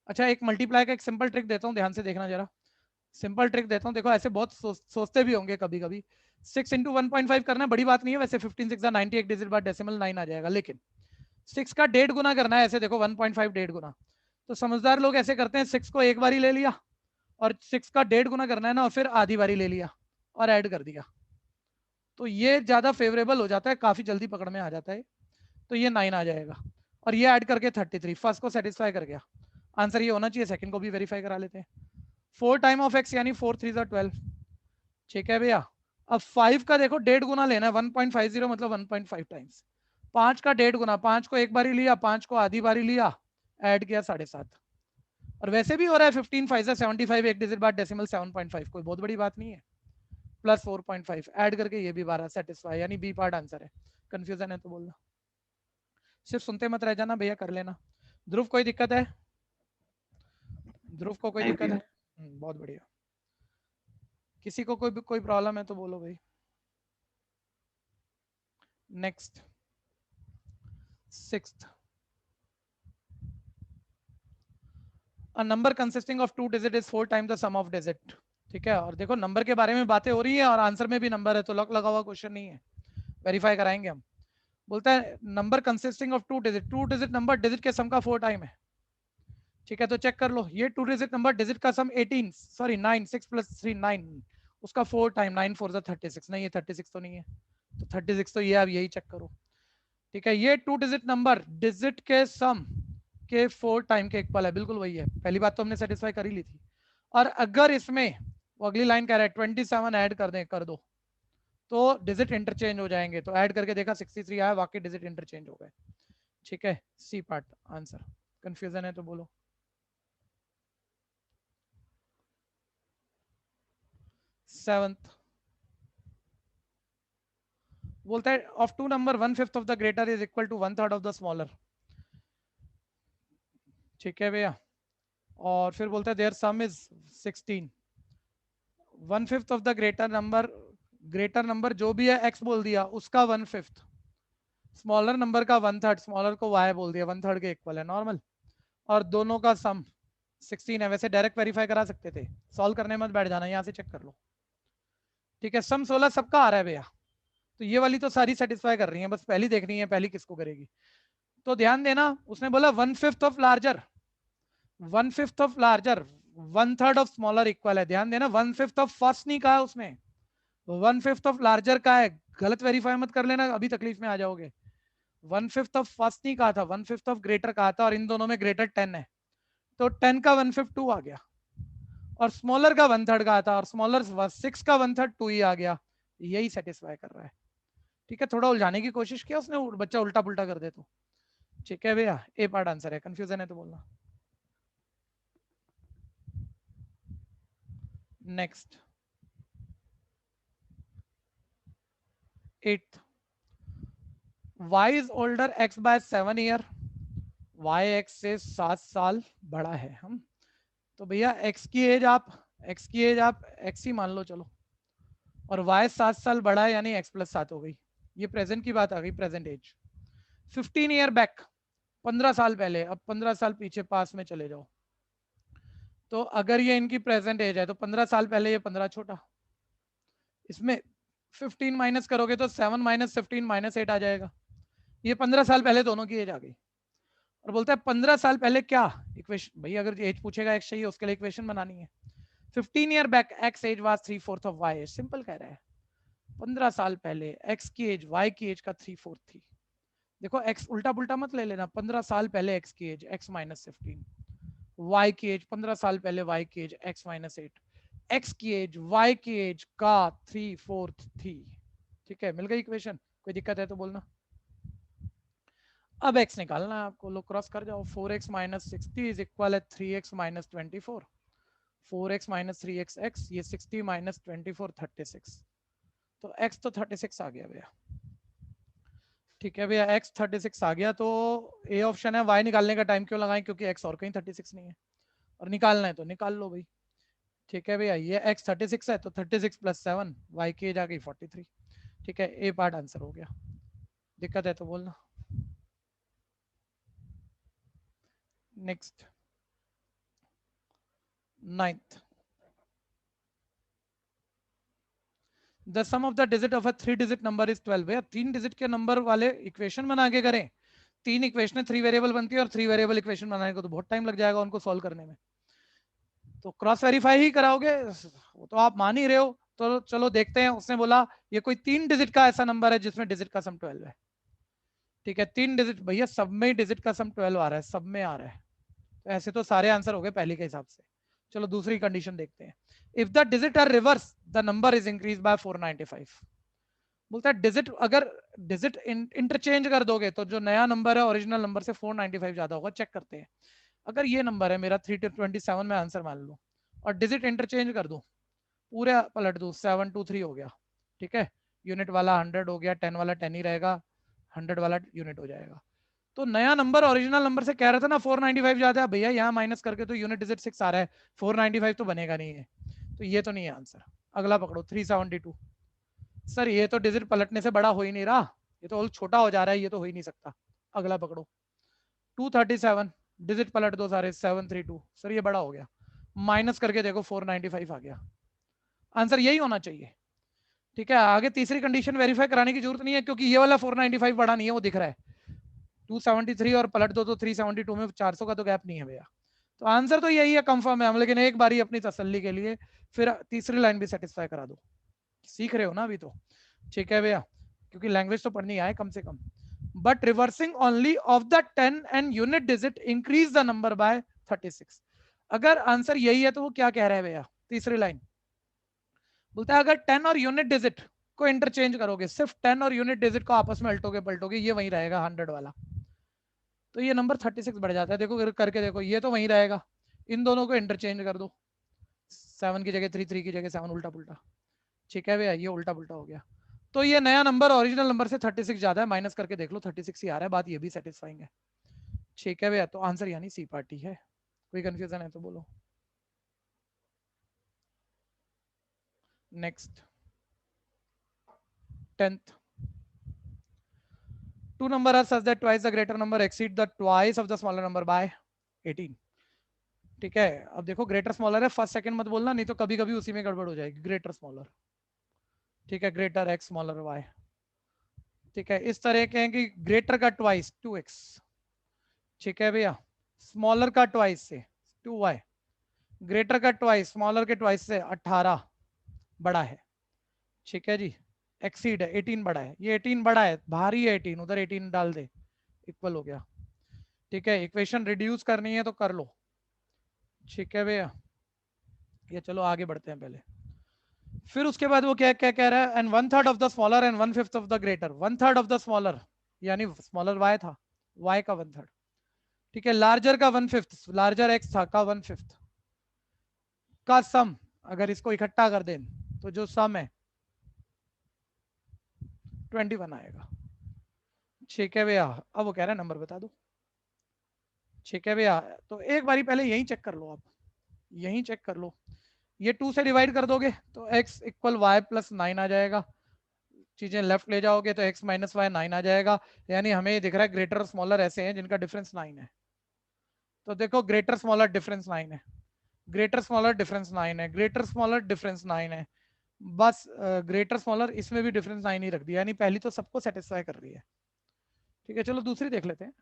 अच्छा, एक मल्टीप्लाई का एक सिंपल ट्रिक देता हूँ, ध्यान से देखना जरा, सिंपल ट्रिक देता हूँ, देखो ऐसे बहुत सोचते भी होंगे कभी कभी। 6 × 1.5 करना बड़ी बात नहीं है वैसे, 15 6 90, एक डिजिट बाद डेसिमल 9 आ जाएगा, लेकिन 6 का 1.5 गुना करना है, ऐसे देखो 1.5 1.5 गुना, तो समझदार लोग ऐसे करते हैं, 6 को एक बारी ले लिया, और 6 का 1.5 गुना करना है ना, और फिर आधी बारी ले लिया और ऐड कर दिया, तो ये ज्यादा फेवरेबल हो जाता है, काफी जल्दी पकड़ में आ जाता है। तो ये 9 आ जाएगा, और ये ऐड करके 33, फर्स्ट को सेटिस्फाई कर गया, आंसर ये होना चाहिए, सेकंड को भी वेरीफाई करा लेते हैं। 4 टाइम ऑफ x यानी 4 3 12। ठीक है भैया, अब 5 का देखो 1.5 गुना लेना है, 1.50 मतलब 1.5 टाइम्स, 5 का 1.5 गुना, 5 को एक बारी लिया, 5 को आधी बारी लिया, ऐड किया 7.5, और वैसे भी हो रहा है 15 5 75, एक डिजिट बाद डेसिमल 7.5, कोई बहुत बड़ी बात नहीं है। प्लस 4.5 ऐड करके ये भी 12 सेटिस्फाई, यानी बी पार्ट आंसर है। कंफ्यूजन है तो बोलना, सिर्फ सुनते मत रह जाना भैया, कर लेना। ध्रुव कोई दिक्कत है? ध्रुव को कोई दिक्कत है? बहुत बढ़िया। किसी को कोई प्रॉब्लम है तो बोलो भाई। Next 6th, a number consisting of 2 digit is 4 times the sum of digit। ठीक है, और देखो नंबर के बारे में बातें हो रही है और आंसर में भी नंबर है, तो लॉक लगा हुआ क्वेश्चन नहीं है, वेरीफाई कराएंगे हम। बोलता है number consisting of 2 digit, 2 digit number digit के सम का 4 टाइम है। ठीक है, तो चेक कर लो, ये 2 डिजिट नंबर डिजिट का सम 18 सॉरी 9, 6 + 3 9, उसका 4 टाइम, 9 4 36, नहीं ये 36 तो नहीं है, तो 36 तो ये, आप यही चेक करो। ठीक है, ये 2 डिजिट नंबर डिजिट के सम के 4 टाइम के इक्वल है, बिल्कुल वही है, पहली बात तो हमने सेटिस्फाई कर ही ली थी। और अगर इसमें वो अगली लाइन कह रहा है 27 ऐड कर दो तो डिजिट इंटरचेंज हो जाएंगे, तो ऐड करके देखा 63 आया, वाकई डिजिट इंटरचेंज हो गए। ठीक है, सी पार्ट आंसर। कंफ्यूजन है तो बोलो। 7th, बोलता है ऑफ 2 नंबर 1/5 of the greater is equal to 1/3 of the smaller. ठीक है भैया, और फिर बोलता है their sum is 16, 1/5 of the greater number जो भी है x बोल दिया, उसका 1/5, स्मॉलर नंबर का 1/3, स्मॉलर को y बोल दिया, 1/3 के इक्वल है नॉर्मल, और दोनों का सम 16 है। वैसे डायरेक्ट वेरीफाई करा सकते थे, सॉल्व करने मत बैठ जाना, यहाँ से चेक कर लो। ठीक है, सम 16 सबका आ रहा है भैया, तो ये वाली तो सारी सेटिस्फाई कर रही है, बस पहली देखनी है पहली किसको करेगी। तो ध्यान देना, उसने बोला 1/5 of larger, 1/5 of larger 1/3 of smaller equal है। ध्यान देना, 1/5 ऑफ फर्स्ट नहीं कहा उसने, 1/5 ऑफ लार्जर का है, गलत वेरीफाई मत कर लेना, अभी तकलीफ में आ जाओगे। 1/5 ऑफ फर्स्ट नहीं कहा था, 1/5 ऑफ ग्रेटर कहा था, और इन दोनों में ग्रेटर 10 है, तो 10 का 1/5 2 आ गया, और स्मॉलर का 1/3 कहा था, और स्मॉलर 6 का 1/3 2 ही आ गया, यही सेटिस्फाई कर रहा है। ठीक है, थोड़ा उलझाने की कोशिश किया उसने, बच्चा उल्टा पुल्टा कर दे तो। ठीक है भैया, ए पार्ट आंसर है। कंफ्यूजन है तो बोलना। Next 8th, y is older x by 7 year, y x से 7 साल बड़ा है हम, तो भैया x की एज आप x ही मान लो चलो, और y 7 साल बड़ा है, यानी x + 7 हो गई, ये प्रेजेंट की बात आ गई, प्रेजेंट एज। 15 ईयर बैक, 15 साल पहले, अब 15 साल पीछे पास में चले जाओ, तो अगर ये इनकी प्रेजेंट एज है तो 15 साल पहले ये 15 छोटा, इसमें 15 माइनस करोगे तो 7 - 15 - 8 आ जाएगा, ये 15 साल पहले दोनों की एज आ गई। और बोलता है 15 साल पहले क्या इक्वेशन, भाई अगर एज पूछेगा एक्स चाहिए, उसके लिए इक्वेशन बनानी है। 15 year back X age was 3/4 of Y age, simple कह रहा है, 15 साल पहले एक्स की एज वाई की एज का 3/4 थी। देखो एक्स उल्टा पुल्टा मत ले लेना, 15 साल पहले एक्स की एज x - 15, वाई की एज 15 साल पहले वाई की एज x - 8, एक्स की एज वाई की एज का 3/4 थी। ठीक है, मिल गई इक्वेशन, कोई दिक्कत है तो बोलना। अब x निकालना है आपको, लो क्रॉस कर जाओ, 4x - 60 इज इक्वल है 3x - 24, 4x - 3x x, ये 60 - 24 36, तो x तो 36 आ गया भैया। ठीक है भैया, x 36 आ गया, तो ए ऑप्शन है। y निकालने का टाइम क्यों लगाएं, क्योंकि x और कहीं 36 नहीं है, और निकालना है तो निकाल लो भाई। ठीक है भैया, ये x 36 है, तो 36 + 7, y की एज आ गई 43। ठीक है, ए पार्ट आंसर हो गया, दिक्कत है तो बोलना। Next 9th, the sum of the digit of a 3 digit number is 12। भैया 3 डिजिट के नंबर वाले इक्वेशन बना के करें, 3 इक्वेशन 3 वेरिएबल बनती है, और 3 वेरिएबल इक्वेशन बनाने को तो बहुत टाइम लग जाएगा उनको सॉल्व करने में, तो क्रॉस वेरीफाई ही कराओगे, वो तो आप मान ही रहे हो, तो चलो देखते हैं। उसने बोला ये कोई 3 डिजिट का ऐसा नंबर है जिसमें डिजिट का सम 12 है। ठीक है, 3 डिजिट, भैया सब में ही डिजिट का सम 12 आ रहा है, सब में आ रहा है, तो ऐसे तो सारे आंसर हो गए पहले के हिसाब से। चलो दूसरी कंडीशन देखते हैं, if the digit are reverse the number is increase by 495। बोलता है डिजिट, अगर डिजिट इंटरचेंज कर दोगे तो जो नया नंबर है ओरिजिनल नंबर से 495 ज्यादा होगा, चेक करते हैं। अगर ये नंबर है मेरा 327 में आंसर मान लो और डिजिट इंटरचेंज कर दूं, पूरा पलट दूं, 723 हो गया, ठीक है, यूनिट वाला 100 हो गया, 10 वाला 10 ही रहेगा, 100 वाला यूनिट हो जाएगा। तो नया नंबर ओरिजिनल नंबर से कह रहा था ना 495 ज्यादा है भैया, यहाँ माइनस करके तो यूनिट डिजिट 6 आ रहा है, 495 तो बनेगा नहीं है, तो ये तो नहीं है आंसर। अगला पकड़ो 372, सर ये तो डिजिट पलटने से बड़ा हो ही नहीं रहा, ये तो छोटा हो जा रहा है, ये तो हो ही नहीं सकता। अगला पकड़ो 237, डिजिट पलट दो सारे, 732, सर ये बड़ा हो गया, माइनस करके देखो 495 आ गया, आंसर यही होना चाहिए। ठीक है, आगे तीसरी कंडीशन वेरीफाई कराने की जरूरत नहीं है, क्योंकि ये वाला 495 बड़ा नहीं है, वो दिख रहा है 273 और पलट दो तो 372 में 400 का तो गैप नहीं है भैया, तो आंसर तो यही है, कंफर्म है हम, लेकिन एक बारी अपनी तसल्ली के लिए फिर तीसरी लाइन भी सेटिस्फाई करा दो, सीख रहे हो ना अभी तो, ठीक है भैया, क्योंकि लैंग्वेज तो पढ़नी आए कम से कम। But reversing only of the 10 and unit digit increase the number by 36। अगर आंसर यही है तो वो क्या कह रहा है भैया, तीसरी लाइन बोलता है अगर 10 और यूनिट डिजिट को इंटरचेंज करोगे, सिर्फ 10 और यूनिट डिजिट को आपस में अल्टोगे पलटोगे, ये वही रहेगा 100 वाला, तो ये नंबर 36 बढ़ जाता है। देखो करके देखो, ये तो वही रहेगा, इन दोनों को इंटरचेंज कर दो, 7 की जगह 3, 3 की जगह 7, उल्टा पुल्टा, ठीक है भैया, ये उल्टा पुल्टा हो गया, तो ये नया नंबर ओरिजिनल नंबर से 36 ज्यादा है, माइनस करके देख लो 36 ही आ रहा है, बात ये भी सेटिस्फाइंग है, ठीक है भैया, तो आंसर यानी सी पार्टी है। कोई कंफ्यूजन है तो बोलो। Next 10th, two number are such that twice the greater number exceed the twice of the smaller number by 18। ठीक है, अब देखो ग्रेटर स्मॉलर है, फर्स्ट सेकंड मत बोलना, नहीं तो कभी कभी उसी में गड़बड़ हो जाएगी, ग्रेटर स्मॉलर, ठीक है, ग्रेटर एक्स स्मॉलर वाई, ठीक है, इस तरह के हैं कि ग्रेटर का ट्वाइस 2x, ठीक है भैया, स्मॉलर का ट्वाइस से 2y, ग्रेटर का ट्वाइस स्मॉलर के ट्वाइस से 18 बड़ा है, ठीक है जी, एक्सीड है 18 बड़ा है, ये 18 बड़ा है, भारी है 18, उधर 18 डाल दे, इक्वल हो गया, ठीक है, इक्वेशन रिड्यूस करनी है तो कर लो, ठीक है भैया, ये चलो आगे बढ़ते हैं पहले, फिर उसके बाद वो क्या क्या कह रहा है, and 1/3 of the smaller and 1/5 of the greater, 1/3 of the smaller यानी स्मॉलर y था, y का 1/3, ठीक है, लार्जर का 1/5, लार्जर x था का 1/5 का सम, अगर इसको इकट्ठा कर दें तो जो सम है 21 आएगा, ठीक है भैया, अब वो कह रहा है नंबर बता दो, ठीक है भैया, तो एक बारी पहले यही चेक कर लो, आप यही चेक कर लो, ये 2 से डिवाइड कर दोगे तो x इक्वल y प्लस 9 आ जाएगा, चीजें लेफ्ट ले जाओगे तो x माइनस वाई 9 आ जाएगा, यानी हमें दिख रहा है ग्रेटर और स्मॉलर ऐसे हैं जिनका डिफरेंस 9 है, तो देखो ग्रेटर स्मॉलर डिफरेंस 9 है, ग्रेटर स्मॉलर डिफरेंस 9 है, ग्रेटर स्मॉलर डिफरेंस 9 है, बस ग्रेटर स्मॉलर इसमें भी डिफरेंस 9 ही रख दिया, यानी पहली तो सबको सेटिस्फाई कर रही है, ठीक है, चलो दूसरी देख लेते हैं,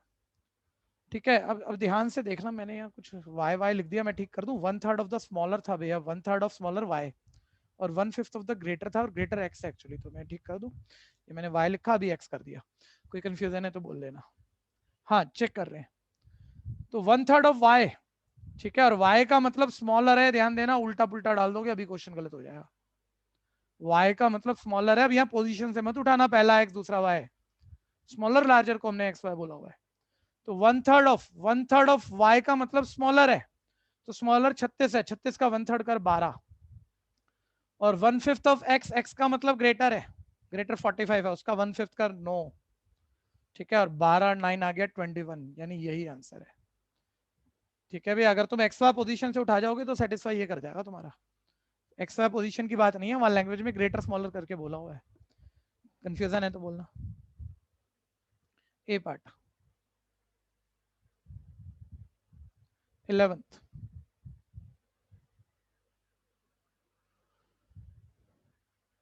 ठीक है, अब ध्यान से देखना, मैंने यहाँ कुछ वाई वाई लिख दिया, मैं ठीक कर दूं, 1/3 ऑफ द स्मॉलर था भैया, 1/3 ऑफ स्मॉलर वाई, और 1/5 ऑफ द ग्रेटर था, और ग्रेटर एक्स एक्चुअली, तो मैं ठीक कर दूं, ये मैंने वाई लिखा अभी एक्स कर दिया, कोई कंफ्यूजन है तो बोल लेना, हाँ चेक कर रहे हैं, तो 1/3 ऑफ वाई, ठीक है, और वाई का मतलब स्मॉलर है, ध्यान देना, उल्टा पुल्टा डाल दोगे अभी क्वेश्चन गलत हो जाएगा, वाई का मतलब स्मॉलर है, अब यहाँ पोजीशन से मत उठाना, पहला एक्स दूसरा वाई, स्मॉलर लार्जर को हमने एक्स वाई बोला हुआ है, तो 1/3 ऑफ वाई का मतलब स्मॉलर है, तो स्मॉलर 36 है, 36 का 1/3 कर 12, और 1/5 ऑफ एक्स, एक्स का मतलब ग्रेटर है, ग्रेटर 45 है, उसका 1/5 कर 9, ठीक है, और 12 9 आ गया 21, यानी यही आंसर है, ठीक है भैया, अगर तुम एक्स वाई पोजीशन से उठा जाओगे तो सेटिस्फाई ये कर जाएगा तुम्हारा, एक्स वाई पोजीशन की बात नहीं है, वहां लैंग्वेज में ग्रेटर स्मॉलर करके बोला हुआ है, कंफ्यूजन है तो बोलना। ए पार्ट 11th,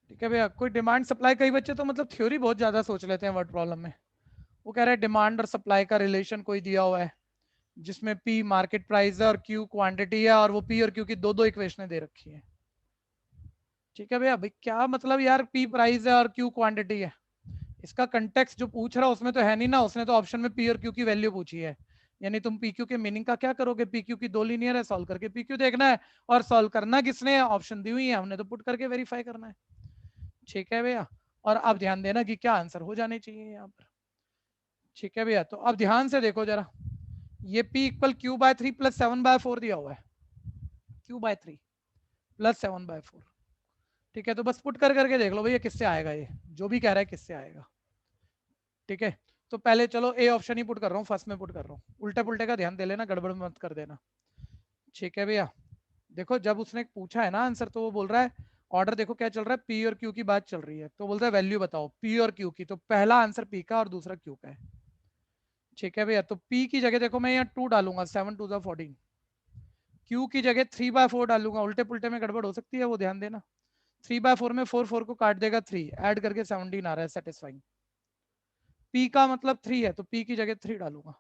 ठीक है भैया, कोई डिमांड सप्लाई, कई बच्चे तो मतलब थ्योरी बहुत ज्यादा सोच लेते हैं वर्ड प्रॉब्लम में, वो कह रहे हैं डिमांड और सप्लाई का रिलेशन कोई दिया हुआ है, जिसमें P मार्केट प्राइस है और Q क्वांटिटी है, और वो P और Q की दो इक्वेशनें दे रखी हैं, ठीक है भैया, भाई क्या मतलब यार, P प्राइस है और Q क्वांटिटी है, इसका कंटेक्स्ट जो पूछ रहा है उसमें तो है नहीं ना, उसने तो ऑप्शन में P और Q की वैल्यू पूछी है, यानी तुम PQ के मीनिंग का क्या करोगे, PQ की दो लीनियर है, सॉल्व करके PQ देखना है, और सॉल्व करना किसने, ऑप्शन दी हुई है, हमने तो पुट करके वेरीफाई करना है, ठीक है भैया, और अब ध्यान देना कि क्या आंसर हो जाने चाहिए यहाँ पर, ठीक है भैया, तो अब ध्यान से देखो जरा, ये p equal Q by 3 plus 7/4 दिया हुआ है, क्यू बाय 3 प्लस 7/4। ठीक है, तो बस पुट कर करके देख लो भैया किससे आएगा, ये जो भी कह रहा है किससे आएगा। ठीक है, तो पहले चलो ए ऑप्शन ही पुट कर रहा हूँ, फर्स्ट में पुट कर रहा हूँ, उल्टे पुल्टे का ध्यान दे लेना, गड़बड़ मत कर देना। ठीक है भैया, देखो जब उसने पूछा है ना आंसर, तो वो बोल रहा है ऑर्डर देखो क्या चल रहा है, पी और क्यू की बात चल रही है, तो बोलता है वैल्यू बताओ पी और क्यू की, तो पहला आंसर पी का और दूसरा क्यू का है। ठीक है भैया, तो पी की जगह देखो मैं यहाँ 2 डालूंगा, 7 2 14, क्यू की जगह 3/4 डालूंगा, उल्टे पुल्टे में गड़बड़ हो सकती है वो ध्यान देना। 3/4 में 4 4 को काट देगा 3, ऐड करके 17 आ रहा है सेटिस्फाइंग। पी का मतलब 3 है, तो पी की जगह 3 डालूंगा।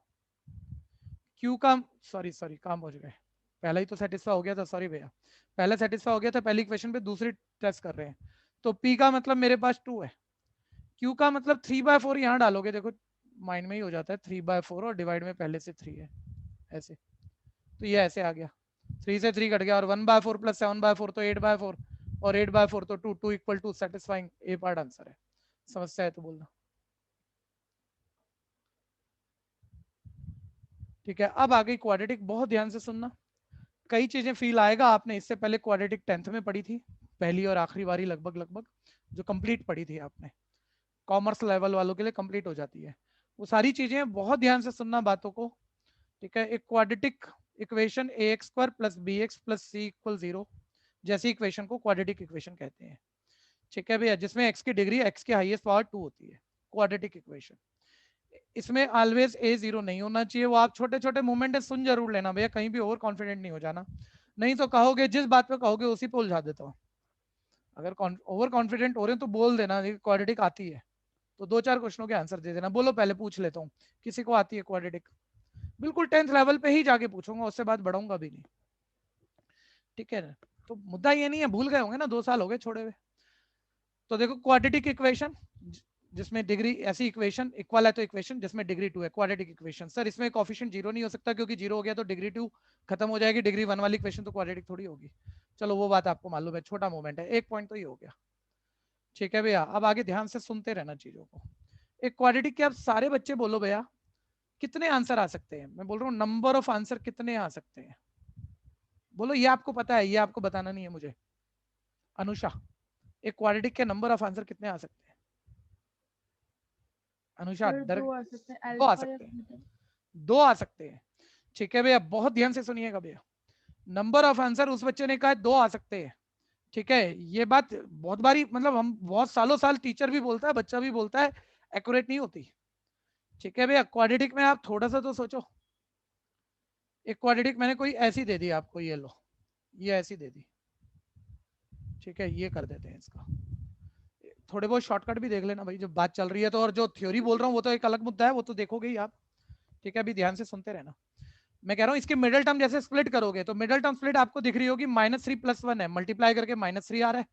क्यू का सॉरी काम पहुंच गए, पहला ही तो सेटिस्फाई हो गया था, सॉरी भैया, पहला सेटिस्फाई हो गया था पहली इक्वेशन पे, दूसरी टेस्ट कर रहे हैं। तो पी का मतलब मेरे पास 2 है, क्यू का मतलब 3/4 यहाँ डालोगे, देखो माइंड में ही हो जाता है 3/4 और डिवाइड में पहले से 3 है ऐसे, तो ये ऐसे आ गया, 3 से 3 कट गया, और 1/4 प्लस 7/4 तो 8/4, और 8/4 तो 2 2 equal to satisfying, A part answer है। समस्या है तो बोलना। ठीक है, अब आ गई क्वाड्रेटिक, बहुत ध्यान से सुनना, कई चीजें फील आएगा, आपने इससे पहले क्वाड्रेटिक 10th में पढ़ी थी, पहली और आखिरी बारी लगभग लगभग, जो कंप्लीट पढ़ी थी आपने, कॉमर्स लेवल वालों के लिए कंप्लीट हो जाती है वो सारी चीजें, बहुत ध्यान से सुनना बातों को। ठीक है, एक quadratic equation ax² plus bx plus c equal 0 जैसी इक्वेशन को क्वाड्रेटिक इक्वेशन कहते हैं। ठीक है भैया, जिसमें x की डिग्री x की हाईएस्ट पावर 2 होती है, क्वाड्रेटिक इक्वेशन। इसमें ऑलवेज ए 0 नहीं होना चाहिए, वो आप छोटे छोटे मूवमेंट सुन जरूर लेना भैया, कहीं भी ओवर कॉन्फिडेंट नहीं हो जाना, नहीं तो कहोगे जिस बात पे कहोगे उसी पे उलझा देता हूँ। अगर ओवर कॉन्फिडेंट हो रहे हो तो बोल देना क्वाड्रेटिक आती है, तो 2 4 क्वेश्चनों के आंसर दे देना, बोलो पहले पूछ लेता हूँ किसी को आती है क्वाड्रेटिक, बिल्कुल 10th लेवल पे ही जाके पूछूंगा, उससे बात बढ़ाऊंगा भी नहीं। ठीक है, तो मुद्दा ये नहीं है, भूल गए होंगे ना, 2 साल हो गए छोड़े हुए। तो देखो क्वाड्रेटिक इक्वेशन जिसमें डिग्री, ऐसी इक्वेशन इक्वल है तो इक्वेशन जिसमें डिग्री 2 है, क्वाड्रेटिक इक्वेशन। सर इसमें कोफिशिएंट 0 नहीं हो सकता, क्योंकि 0 हो गया तो डिग्री 2 खत्म हो जाएगी, डिग्री 1 वाली इक्वेशन तो क्वाड्रेटिक थोड़ी होगी। चलो वो बात आपको मालूम है, छोटा मूवमेंट है, एक पॉइंट तो ये हो गया। ठीक है भैया, अब आगे ध्यान से सुनते रहना चीजों को। एक क्वाड्रेटिक के आप सारे बच्चे बोलो भैया कितने आंसर आ सकते हैं, मैं बोल रहा हूँ नंबर ऑफ आंसर कितने आ सकते हैं, बोलो, ये आपको पता है, ये आपको बताना नहीं है मुझे। अनुषा, एक क्वाड्रेटिक के नंबर ऑफ आंसर कितने आ सकते हैं? अनुषा डर, 2 आ सकते हैं, 2 आ अल्फा या सकते हैं, बीटा। 2 आ सकते हैं। ठीक है भैया, बहुत ध्यान से सुनिएगा भैया, नंबर ऑफ आंसर उस बच्चे ने कहा 2 आ सकते हैं। ठीक है, ये बात बहुत बारी, मतलब हम बहुत सालों साल टीचर भी बोलता है, बच्चा भी बोलता है, एक्यूरेट नहीं होती। ठीक है भैया, क्वाड्रेटिक में आप थोड़ा सा तो सोचो, एक क्वाड्रेटिक मैंने कोई ऐसी दे दी आपको, ये लो, ये ऐसी दे दी। ठीक है, ये कर देते हैं इसका, थोड़े बहुत शॉर्टकट भी देख लेना भाई जब बात चल रही है तो, और जो थ्योरी बोल रहा हूँ वो तो एक अलग मुद्दा है, वो तो देखोगे ही आप। ठीक है, अभी ध्यान से सुनते रहना, मैं कह रहा हूँ इसके मिडिल टर्म जैसे स्प्लिट करोगे, तो मिडिल टर्म स्प्लिट आपको दिख रही होगी, -3 + 1 है, मल्टीप्लाई करके -3 आ रहा है,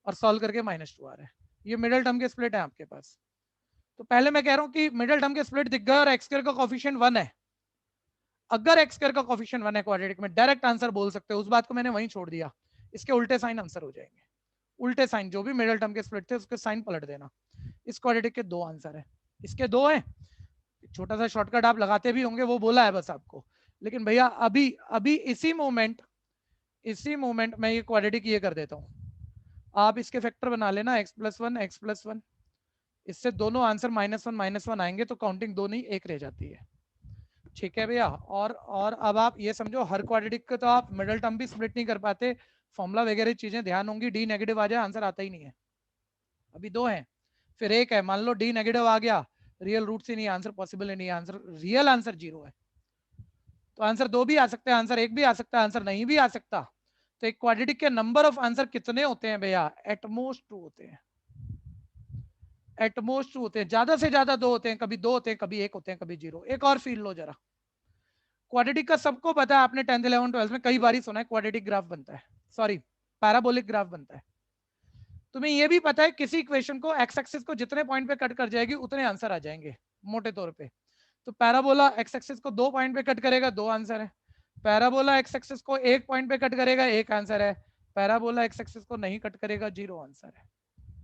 और सॉल्व करके -2 आ रहा है, ये मिडिल टर्म के स्प्लिट है आपके पास। तो पहले मैं कह रहा हूँ कि मिडिल टर्म के स्प्लिट दिख गए और एक्स स्क्वायर का कोफिशिएंट 1 है, अगर एक्स स्क्वायर का कोफिशिएंट 1 है क्वाड्रेटिक में, डायरेक्ट आंसर बोल सकते हो, उस बात को मैंने वहीं छोड़ दिया, इसके उल्टे साइन आंसर हो जाएंगे, उल्टे साइन जो भी मिडिल टर्म के स्प्लिट थे उसके साइन पलट देना। इस क्वाड्रेटिक के 2 आंसर है, इसके 2 हैं, छोटा सा शॉर्टकट आप लगाते भी होंगे, वो बोला है बस आपको। लेकिन भैया अभी अभी इसी मोमेंट में ये क्वाड्रेटिक ये कर देता हूँ, आप इसके फैक्टर बना लेना x+1 इससे दोनों आंसर -1 आएंगे, तो काउंटिंग 2 नहीं 1 रह जाती है। ठीक है भैया, और अब आप ये समझो, हर क्वाड्रेटिक को तो आप मिडिल टर्म भी स्प्लिट नहीं कर पाते, फॉर्मूला वगैरह चीजें ध्यान होंगी, डी नेगेटिव आ जाए आंसर आता ही नहीं है। अभी 2 हैं, फिर 1 है, मान लो डी नेगेटिव आ गया, रियल रूट से नहीं, आंसर पॉसिबल नहीं, आंसर रियल आंसर 0 है, तो आंसर 2 भी आ सकता है, आंसर 1 भी आ सकता है, आंसर नहीं भी आ सकता। तो एक क्वाड्रेटिक के नंबर ऑफ आंसर कितने होते हैं भैया? एटमोस्ट 2 होते हैं, एटमोस्ट 2 होते हैं, ज्यादा से ज्यादा 2 होते हैं, कभी 2 होते हैं, कभी 1 होते हैं, कभी 0। एक और फील लो जरा, क्वाड्रेटिक का सबको पता है, आपने 10th 11th 12th में कई बार सुना है, क्वाड्रेटिक ग्राफ बनता है, सॉरी पैराबोलिक ग्राफ बनता है। तुम्हें यह भी पता है किसी इक्वेशन को एक्स एक्सिस को जितने पॉइंट पे कट कर जाएगी उतने आंसर आ जाएंगे मोटे तौर पे। तो पैराबोला एक्स एक्सिस को 2 पॉइंट पे कट करेगा, 2 आंसर है, पैराबोला एक्स एक्सिस को 1 पॉइंट पे कट करेगा, 1 आंसर है, पैराबोला एक्स एक्सिस को नहीं कट करेगा, 0 आंसर है।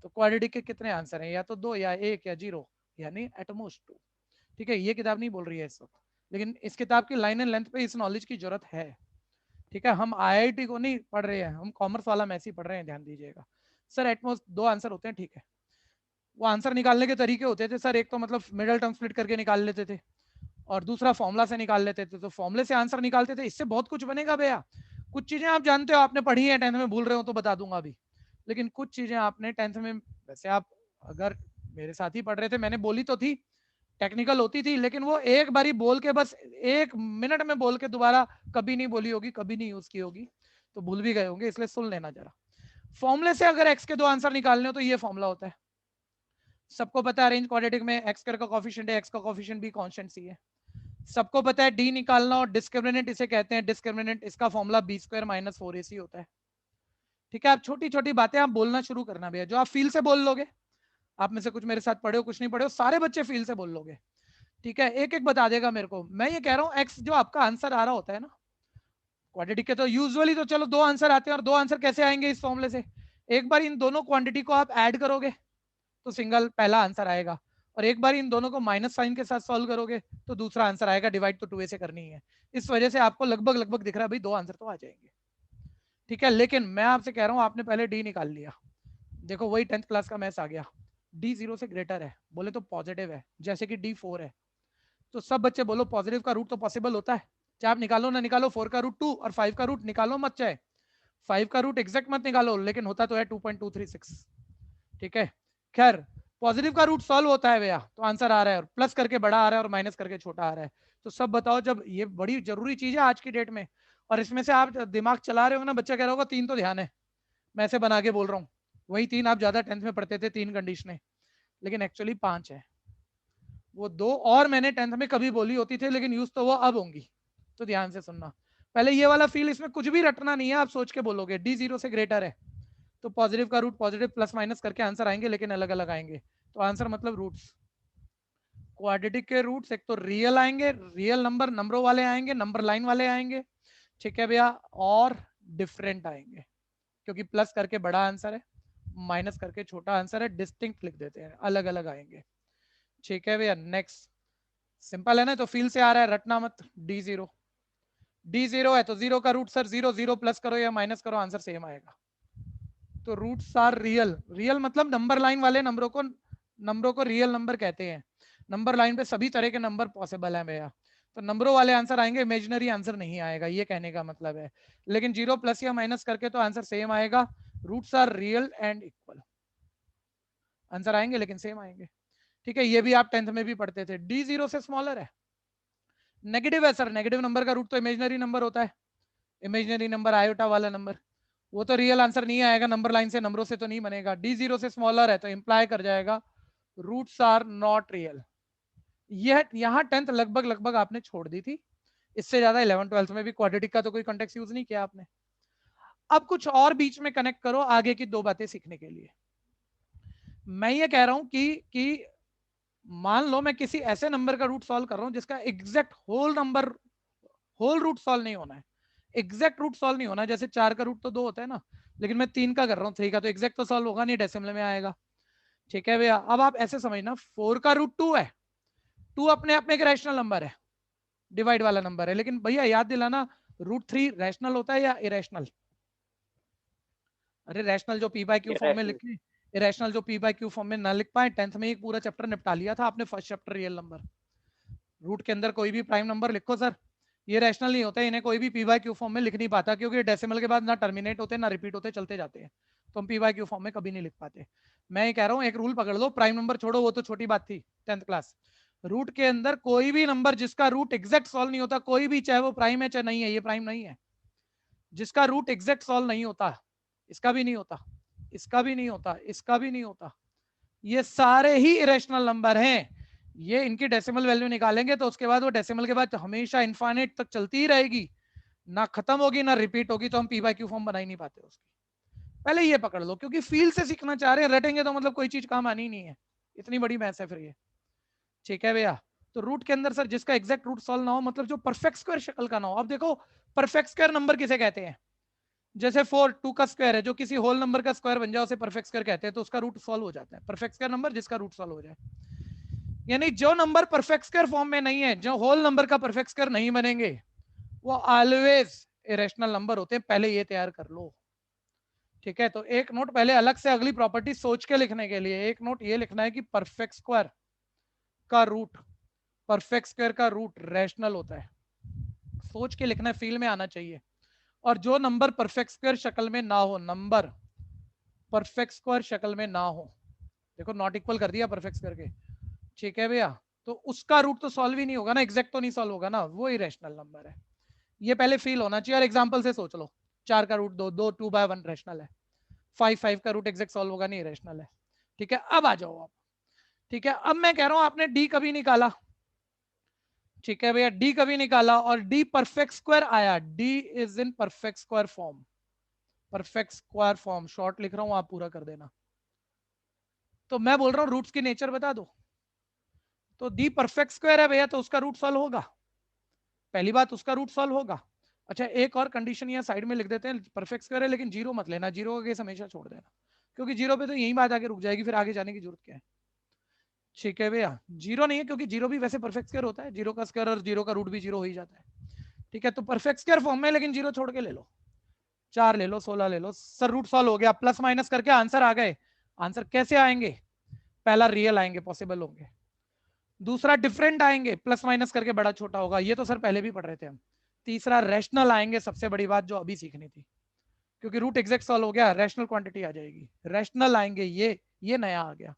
तो क्वाड्रेटिक के कितने आंसर हैं? या तो 2 या 1 या 0, यानी एटमोस्ट 2। ठीक है, ये किताब नहीं बोल रही है इस वक्त, लेकिन इस किताब की लाइन एंड लेंथ पे इस नॉलेज की जरूरत है। ठीक है, हम आईआईटी को नहीं पढ़ रहे हैं, हम कॉमर्स वाला मैथ ही पढ़ रहे हैं, ध्यान दीजिएगा। सर एटमोस्ट 2 आंसर होते हैं, ठीक है। वो आंसर निकालने के तरीके होते थे सर, एक तो मतलब मिडल टर्म स्प्लिट करके निकाल लेते थे, और दूसरा फॉर्मूला से निकाल लेते थे। तो फॉर्मूले से आंसर निकालते थे, इससे बहुत कुछ बनेगा भैया। कुछ चीजें आप जानते हो, आपने पढ़ी है 10th में, भूल रहे हो तो बता दूंगा अभी। लेकिन कुछ चीजें आपने 10th में, वैसे आप अगर मेरे साथ ही पढ़ रहे थे, मैंने बोली तो थी, टेक्निकल होती थी, लेकिन वो एक बारी बोल के बस 1 मिनट में बोल के दोबारा कभी नहीं बोली होगी, कभी नहीं यूज की होगी, तो भूल भी गए होंगे, इसलिए सुन लेना जरा। फॉर्मूले से अगर एक्स के 2 आंसर निकालने हो तो ये फॉर्मूला होता है, सबको पता है। अरेंज क्वाड्रेटिक में एक्स स्क्वायर का कोफिशिएंट है, एक्स का कोफिशिएंट भी कांस्टेंट सी है। सबको पता है डी निकालना, और डिस्क्रिमिनेंट इसे कहते हैं, डिस्क्रिमिनेंट इसका formula B square minus 4ac होता है। ठीक है, आप छोटी छोटी बातें आप बोलना शुरू करना भैया, जो आप फील से बोल लोगे। आप में से कुछ मेरे साथ पढ़े हो, कुछ नहीं पढ़े हो, सारे बच्चे फील से बोल लोगे। ठीक है, एक एक बता देगा मेरे को। मैं ये कह रहा हूँ एक्स जो आपका आंसर आ रहा होता है ना क्वांटिटी के, तो यूजुअली तो चलो 2 आंसर आते हैं, और 2 आंसर कैसे आएंगे इस फॉर्मूले से, एक बार इन दोनों क्वांटिटी को आप ऐड करोगे तो सिंगल पहला आंसर आएगा, और एक बार इन दोनों को माइनस साइन के साथ सॉल्व करोगे तो दूसरा आंसर आएगा। डिवाइड तो 2a से करनी है, इस वजह से आपको लगभग लगभग दिख रहा है भाई 2 आंसर तो आ जाएंगे। ठीक है, लेकिन मैं आपसे कह रहा हूं आपने पहले डी निकाल लिया, देखो वही 10th क्लास का मैथ्स आ गया। डी 0 से ग्रेटर है बोले तो पॉजिटिव है, जैसे कि डी 4 है, तो सब बच्चे बोलो पॉजिटिव का रूट तो पॉसिबल होता है, चाहे आप निकालो ना निकालो। 4 का रूट 2 और 5 का रूट निकालो मत, चाहे 5 का रूट एग्जैक्ट मत निकालो, लेकिन होता तो है 2.236। ठीक है, खैर पॉजिटिव का रूट सॉल्व होता है भैया, तो आंसर आ रहा है, और प्लस करके बड़ा आ रहा है और माइनस करके छोटा आ रहा है। तो सब बताओ, जब ये बड़ी जरूरी चीज है आज की डेट में, और इसमें से आप दिमाग चला रहे हो ना, बच्चा कह रहा होगा 3 तो ध्यान है, मैं ऐसे बना के बोल रहा हूँ, वही 3 आप ज्यादा 10th में पढ़ते थे, 3 कंडीशनें, लेकिन एक्चुअली 5 है। वो 2 और मैंने 10th में कभी बोली होती थी, लेकिन यूज तो वो अब होंगी, तो ध्यान से सुनना। पहले ये वाला फील, इसमें कुछ भी रटना नहीं है, आप सोच के बोलोगे डी 0 से ग्रेटर है, तो पॉजिटिव का रूट पॉजिटिव प्लस माइनस करके आंसर आएंगे, लेकिन अलग अलग आएंगे। तो आंसर मतलब रूट्स, क्वाड्रेटिक के रूट्स एक तो रियल आएंगे, रियल नंबर नंबरों वाले आएंगे, नंबर लाइन वाले आएंगे, ठीक है भैया, और डिफरेंट आएंगे, क्योंकि प्लस करके बड़ा आंसर है, माइनस करके छोटा आंसर है, डिस्टिंक्ट लिख देते हैं, अलग अलग आएंगे। ठीक है भैया, नेक्स्ट सिंपल है ना, तो फील से आ रहा है, रटना मत। डी 0, डी 0 है तो 0 का रूट सर 0, 0 प्लस करो या माइनस करो आंसर सेम आएगा। तो रूट्स आर रियल, रियल मतलब नंबर लाइन वाले नंबरों को रियल नंबर कहते हैं। नंबर लाइन पे सभी तरह के नंबर पॉसिबल है भैया, तो नंबरों वाले आंसर आएंगे, इमेजिनरी आंसर नहीं आएगा, ये कहने का मतलब है। लेकिन 0 प्लस या माइनस करके तो आंसर सेम आएगा। Roots are real and equal, answer आएंगे लेकिन सेम आएंगे। ठीक है, ये भी आप 10th में भी पढ़ते थे। डी 0 से स्मॉलर है, नेगेटिव है सर, नेगेटिव नंबर का रूट तो इमेजिनरी नंबर होता है, इमेजिनरी नंबर आयोटा वाला नंबर, वो तो रियल आंसर नहीं आएगा, नंबर लाइन से नंबरों से तो नहीं बनेगा। डी 0 से स्मॉलर है तो इंप्लाई कर जाएगा रूट्स आर नॉट रियल। यह यहाँ 10th लगभग लगभग आपने छोड़ दी थी, इससे ज्यादा 11th 12th में भी क्वाड्रेटिक का तो कोई कॉन्टेक्स्ट यूज नहीं किया आपने। अब कुछ और बीच में कनेक्ट करो आगे की 2 बातें सीखने के लिए। मैं ये कह रहा हूं कि मान लो मैं किसी ऐसे नंबर का रूट सॉल्व कर रहा हूं जिसका एग्जैक्ट होल रूट सॉल्व नहीं होना है, एग्जैक्ट रूट सॉल्व नहीं होना, जैसे 4 का रूट तो 2 होता है ना, लेकिन मैं 3 का कर रहा हूँ, 3 का तो एग्जैक्ट तो सॉल्व होगा नहीं, डेसिमल में आएगा। ठीक है भैया, अब आप ऐसे समझना, 4 का रूट 2 है, 2 अपने आप में एक रैशनल नंबर है, डिवाइड वाला नंबर है, लेकिन भैया याद दिलाना रूट 3 रैशनल होता है या इरेशनल? अरे रैशनल जो पी बाय क्यू फॉर्म में लिखे, इरेशनल जो पी बाय क्यू फॉर्म में ना लिख पाए। 10th में एक पूरा चैप्टर निपटा लिया था आपने, first chapter real number. Root के अंदर कोई भी प्राइम नंबर लिखो सर, ये रैशनल नहीं होता, इन्हें कोई भी पी बाय क्यू फॉर्म में लिख नहीं पाता, क्योंकि डेसिमल के बाद ना टर्मिनेट होते ना रिपीट होते, चलते जाते हैं, तो हम पी बाय क्यू फॉर्म में कभी नहीं लिख पाते। मैं ये कह रहा हूँ एक रूल पकड़ लो, प्राइम नंबर छोड़ो, वो तो छोटी बात थी 10th क्लास। रूट के अंदर कोई भी नंबर जिसका रूट एग्जैक्ट सॉल्व नहीं होता, कोई भी, चाहे वो प्राइम है चाहे नहीं है, ये प्राइम नहीं है, जिसका रूट एग्जैक्ट सॉल्व नहीं होता, इसका भी नहीं होता, इसका भी नहीं होता, इसका भी नहीं होता, ये सारे ही इरेशनल नंबर हैं। ये इनकी डेसिमल वैल्यू निकालेंगे तो उसके बाद वो डेसिमल के बाद हमेशा इनफाइनाइट तक चलती ही रहेगी, ना खत्म होगी ना रिपीट होगी, तो हम पी बाय क्यू फॉर्म बना ही नहीं पाते उसकी। पहले ये पकड़ लो, क्योंकि फील से सीखना चाह रहे हैं, रटेंगे तो मतलब कोई चीज काम आनी नहीं है, इतनी बड़ी मैथ्स है फिर ये। ठीक है भैया, तो रूट के अंदर सर जिसका एग्जैक्ट रूट सॉल्व ना हो, मतलब जो परफेक्ट स्क्वायर शक्ल का ना हो। अब देखो परफेक्ट स्क्वायर नंबर किसे कहते हैं, जैसे 4 2 का स्क्वायर है, जो किसी होल नंबर का स्क्वायर बन जाए उसे परफेक्ट स्क्वायर कहते हैं, तो उसका रूट सॉल्व हो जाता है, परफेक्ट स्क्वायर नंबर जिसका रूट सॉल्व हो जाए। यानी जो नंबर परफेक्ट स्क्वायर फॉर्म में नहीं है, जो होल नंबर का परफेक्ट स्क्वायर नहीं बनेंगे, वो ऑलवेज इरेशनल नंबर होते हैं। पहले ये तैयार कर लो, ठीक है। तो एक नोट पहले अलग से अगली प्रॉपर्टी सोच के लिखने के लिए, एक नोट ये लिखना है कि परफेक्ट स्क्वायर का रूट, परफेक्ट स्क्वायर का रूट रैशनल होता है। सोच के लिखना है, फील में आना चाहिए। और जो नंबर परफेक्ट स्क्वायर शक्ल में ना हो, नंबर परफेक्ट स्क्वायर शक्ल में ना हो, देखो नॉट इक्वल कर दिया परफेक्ट स्क्वायर के, ठीक है भैया, तो उसका रूट तो सॉल्व ही नहीं होगा ना, एग्जैक्ट तो नहीं सॉल्व होगा ना, वो इरेशनल नंबर है। ये पहले फील होना चाहिए। और एग्जांपल से सोच लो, 4 का रूट 2, 2 2/1 रैशनल है, 5 का रूट एग्जैक्ट सॉल्व होगा नहीं, रैशनल है, ठीक है। अब आ जाओ आप, ठीक है। अब मैं कह रहा हूं आपने डी कभी निकाला, ठीक है भैया, डी कभी निकाला और डी परफेक्ट स्क्वायर आया, D is in perfect square form, perfect square form short लिख रहा हूं, आप पूरा कर देना। तो मैं बोल रहा हूं रूट्स की नेचर बता दो। तो डी परफेक्ट स्क्वायर है भैया, तो उसका रूट सॉल्व होगा, पहली बात उसका रूट सॉल्व होगा। अच्छा, एक और कंडीशन यहाँ साइड में लिख देते हैं, परफेक्ट स्क्वायर है लेकिन जीरो मत लेना, जीरो का केस हमेशा छोड़ देना, क्योंकि जीरो पे तो यही बात आके रुक जाएगी, फिर आगे जाने की जरूरत क्या है, ठीक है भैया। जीरो नहीं है, क्योंकि जीरो भी वैसे परफेक्ट स्क्वायर होता है, जीरो का स्क्वायर और जीरो का रूट भी जीरो हो ही जाता है, ठीक है। तो परफेक्ट स्क्वायर फॉर्म में, लेकिन जीरो छोड़ के ले लो, 4 ले लो, 16 ले लो, सर रूट सॉल्व हो गया, प्लस माइनस करके आंसर आ गए। आंसर कैसे आएंगे? पहला रियल आएंगे, पॉसिबल होंगे, दूसरा डिफरेंट आएंगे, प्लस माइनस करके बड़ा छोटा होगा, ये तो सर पहले भी पढ़ रहे थे हम। तीसरा रैशनल आएंगे, सबसे बड़ी बात जो अभी सीखनी थी, क्योंकि रूट एग्जैक्ट सॉल्व हो गया, रैशनल क्वांटिटी आ जाएगी, रैशनल आएंगे, ये नया आ गया,